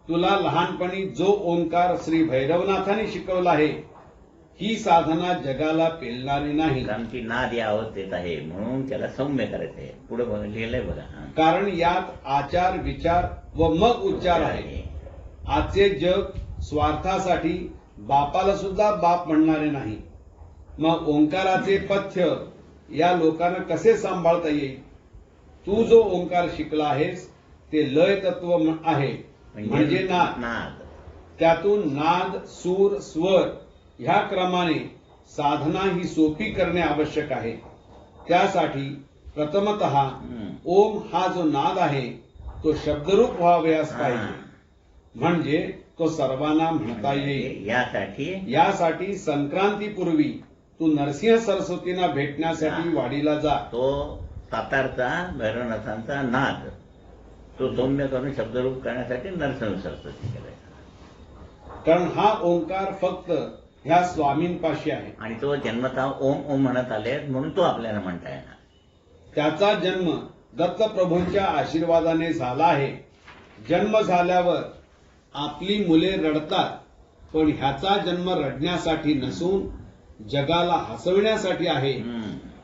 तुला लहानपणी जो ओंकार श्री भैरवनाथांनी शिकवला आहे ही साधना जगाला पेलणारी नाही. आमची नाद या अवस्थेत आहे म्हणून त्याला सौम्य करायचं आहे. पुढे लिहिलंय बघा. कारण यात आचार विचार व मग उच्चार आहे. आजचे जग स्वार्थासाठी बापाला सुद्धा बाप म्हणणारे नाही. मग ओंकाराचे पथ्य या लोकांना कसे सांभाळता येईल. तू जो ओंकार शिकला आहेस ते लय तत्व आहे म्हणजे नाद. त्यातून नाद सूर स्वर ह्या क्रमाने साधना ही सोपी करणे आवश्यक आहे. त्यासाठी प्रथमतः ओम हा जो नाद आहे तो शब्दरूप व्हावयास पाहिजे. म्हणजे तो सर्वांना म्हणता येईल. यासाठी संक्रांतीपूर्वी तू नरसिंह सरस्वतींना भेटण्यासाठी वाडीला जा. तो सातारचा भैरवनाथांचा नाद तो सौम्य करून शब्दरूप करण्यासाठी नरसिंह सरस्वती करायचा. कारण हा ओंकार फक्त ह्या स्वामींपाशी आहे. आणि तो जन्मतः ओम ओम म्हणत आले म्हणून तो आपल्याला म्हणता येणार. त्याचा जन्म दत्तप्रभूंच्या आशीर्वादाने झाला आहे. जन्म झाल्यावर आपली मुले रडतात, पण ह्याचा जन्म रडण्यासाठी नसून जगाला हसविण्यासाठी आहे.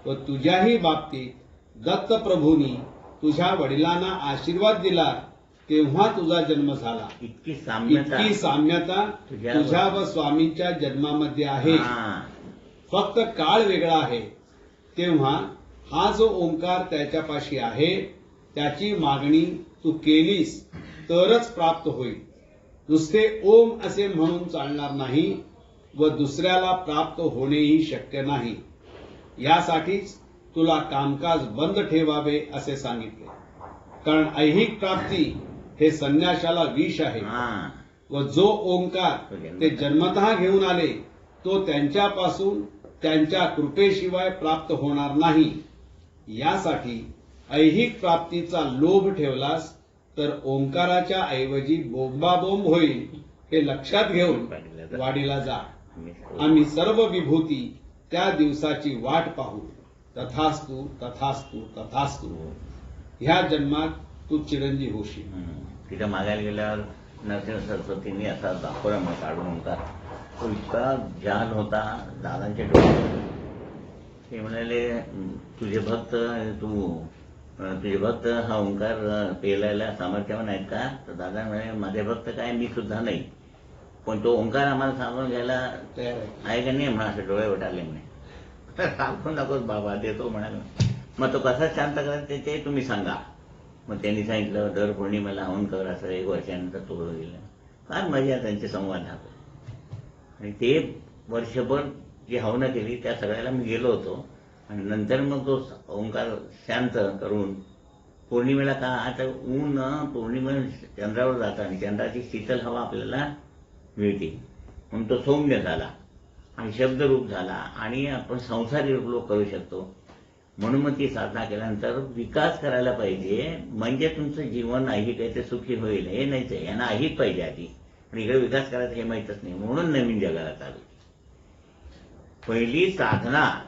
व तुझ्याही बाबतीत दत्तप्रभूंनी तुझ्या वडिलांना आशीर्वाद दिला तेव्हा तुझा जन्म झाला. इतकी इतकी साम्यता तुझ्या व स्वामींच्या जन्मामध्ये आहे. फक्त काळ वेगळा आहे. तेव्हा हा जो ओंकार त्याच्यापाशी आहे त्याची मागणी तू केलीस तरच प्राप्त होईल. नुसते ओम असे म्हणून चालणार नाही व दुसऱ्याला प्राप्त होणेही शक्य नाही. यासाठीच तुला कामकाज बंद ठेवावे असे सांगितले. कारण ऐहिक प्राप्ती हे संन्याशाला विष आहे व जो ओंकार ते जन्मतः घेऊन आले तो त्यांच्यापासून त्यांच्या कृपेशिवाय प्राप्त होणार नाही. यासाठी ऐहिक प्राप्तीचा लोभ ठेवलास तर ओंकाराच्या ऐवजी बोंबाबोंब होईल. हे लक्षात घेऊन वाडीला जा. आम्ही सर्व विभूती त्या दिवसाची वाट पाहू. तथास्तु तथास्तु तथास्तु. ह्या जन्मात तू चिरंजीव होशील. तिथं मागायला गेल्यावर नरसिंह सरस्वतींनी असा दाखवला मग काढून ओंकार. तो इतका जाल होता दादांच्या डोक्यात. ते म्हणाले तुझे भक्त हा ओंकार पेलायला सामर्थ्यवान आहेत का? तर दादा म्हणे माझे भक्त काय मी सुद्धा नाही, पण तो ओंकार आम्हाला सामावून घ्यायला तयार आहे का नाही म्हणा. असे डोळे उठाले म्हणे. सांगू नकोस बाबा देतो म्हणाला. मग तो कसा शांत करायचा ते तुम्ही सांगा. मग त्यांनी सांगितलं दर पौर्णिमेला हवन कर. असं 1 वर्षानंतर तो गेला. फार मजा त्यांचे संवाद राहतो. आणि ते वर्षभर जी हवनं केली त्या सगळ्याला मी गेलो होतो. आणि नंतर मग तो ओंकार शांत करून पौर्णिमेला का आता ऊन पौर्णिमे चंद्रावर जातं आणि चंद्राची शीतल हवा आपल्याला मिळते म्हणून तो सौम्य झाला आणि शब्दरूप झाला आणि आपण संसारी लोक करू शकतो. म्हणून मग ती साधना केल्यानंतर विकास करायला पाहिजे. म्हणजे तुमचं जीवन ऐहिक आहे ते सुखी होईल. हे नाहीच आहे. यांना ऐहिक पाहिजे आधी आणि इकडे विकास करायचा हे माहीतच नाही. म्हणून नवीन जगाला चालू. पहिली साधना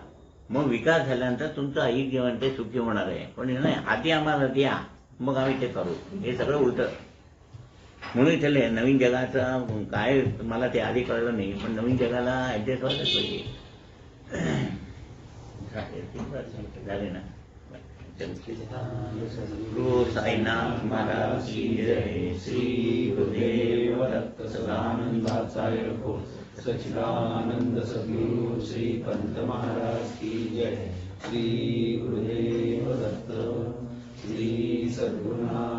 मग विकास झाल्यानंतर तुमचं ऐहिक जीवन ते सुखी होणार आहे. पण नाही आधी आम्हाला द्या मग आम्ही ते करू. हे सगळं उलट. म्हणून इथले नवीन जगाचं काय मला ते आधी कळलं नाही. पण नवीन जगाला ऍडजस्ट व्हायलाच पाहिजे. झाले ना. गुरु साईनाथ महाराज की जय. श्री गुरुदेव दत्त सदानंदाचार्य को सच्चिदानंद सद्गुरु श्री पंत महाराज की जय. श्री गुरुदेव दत्त. श्री सद्गुरुनाथ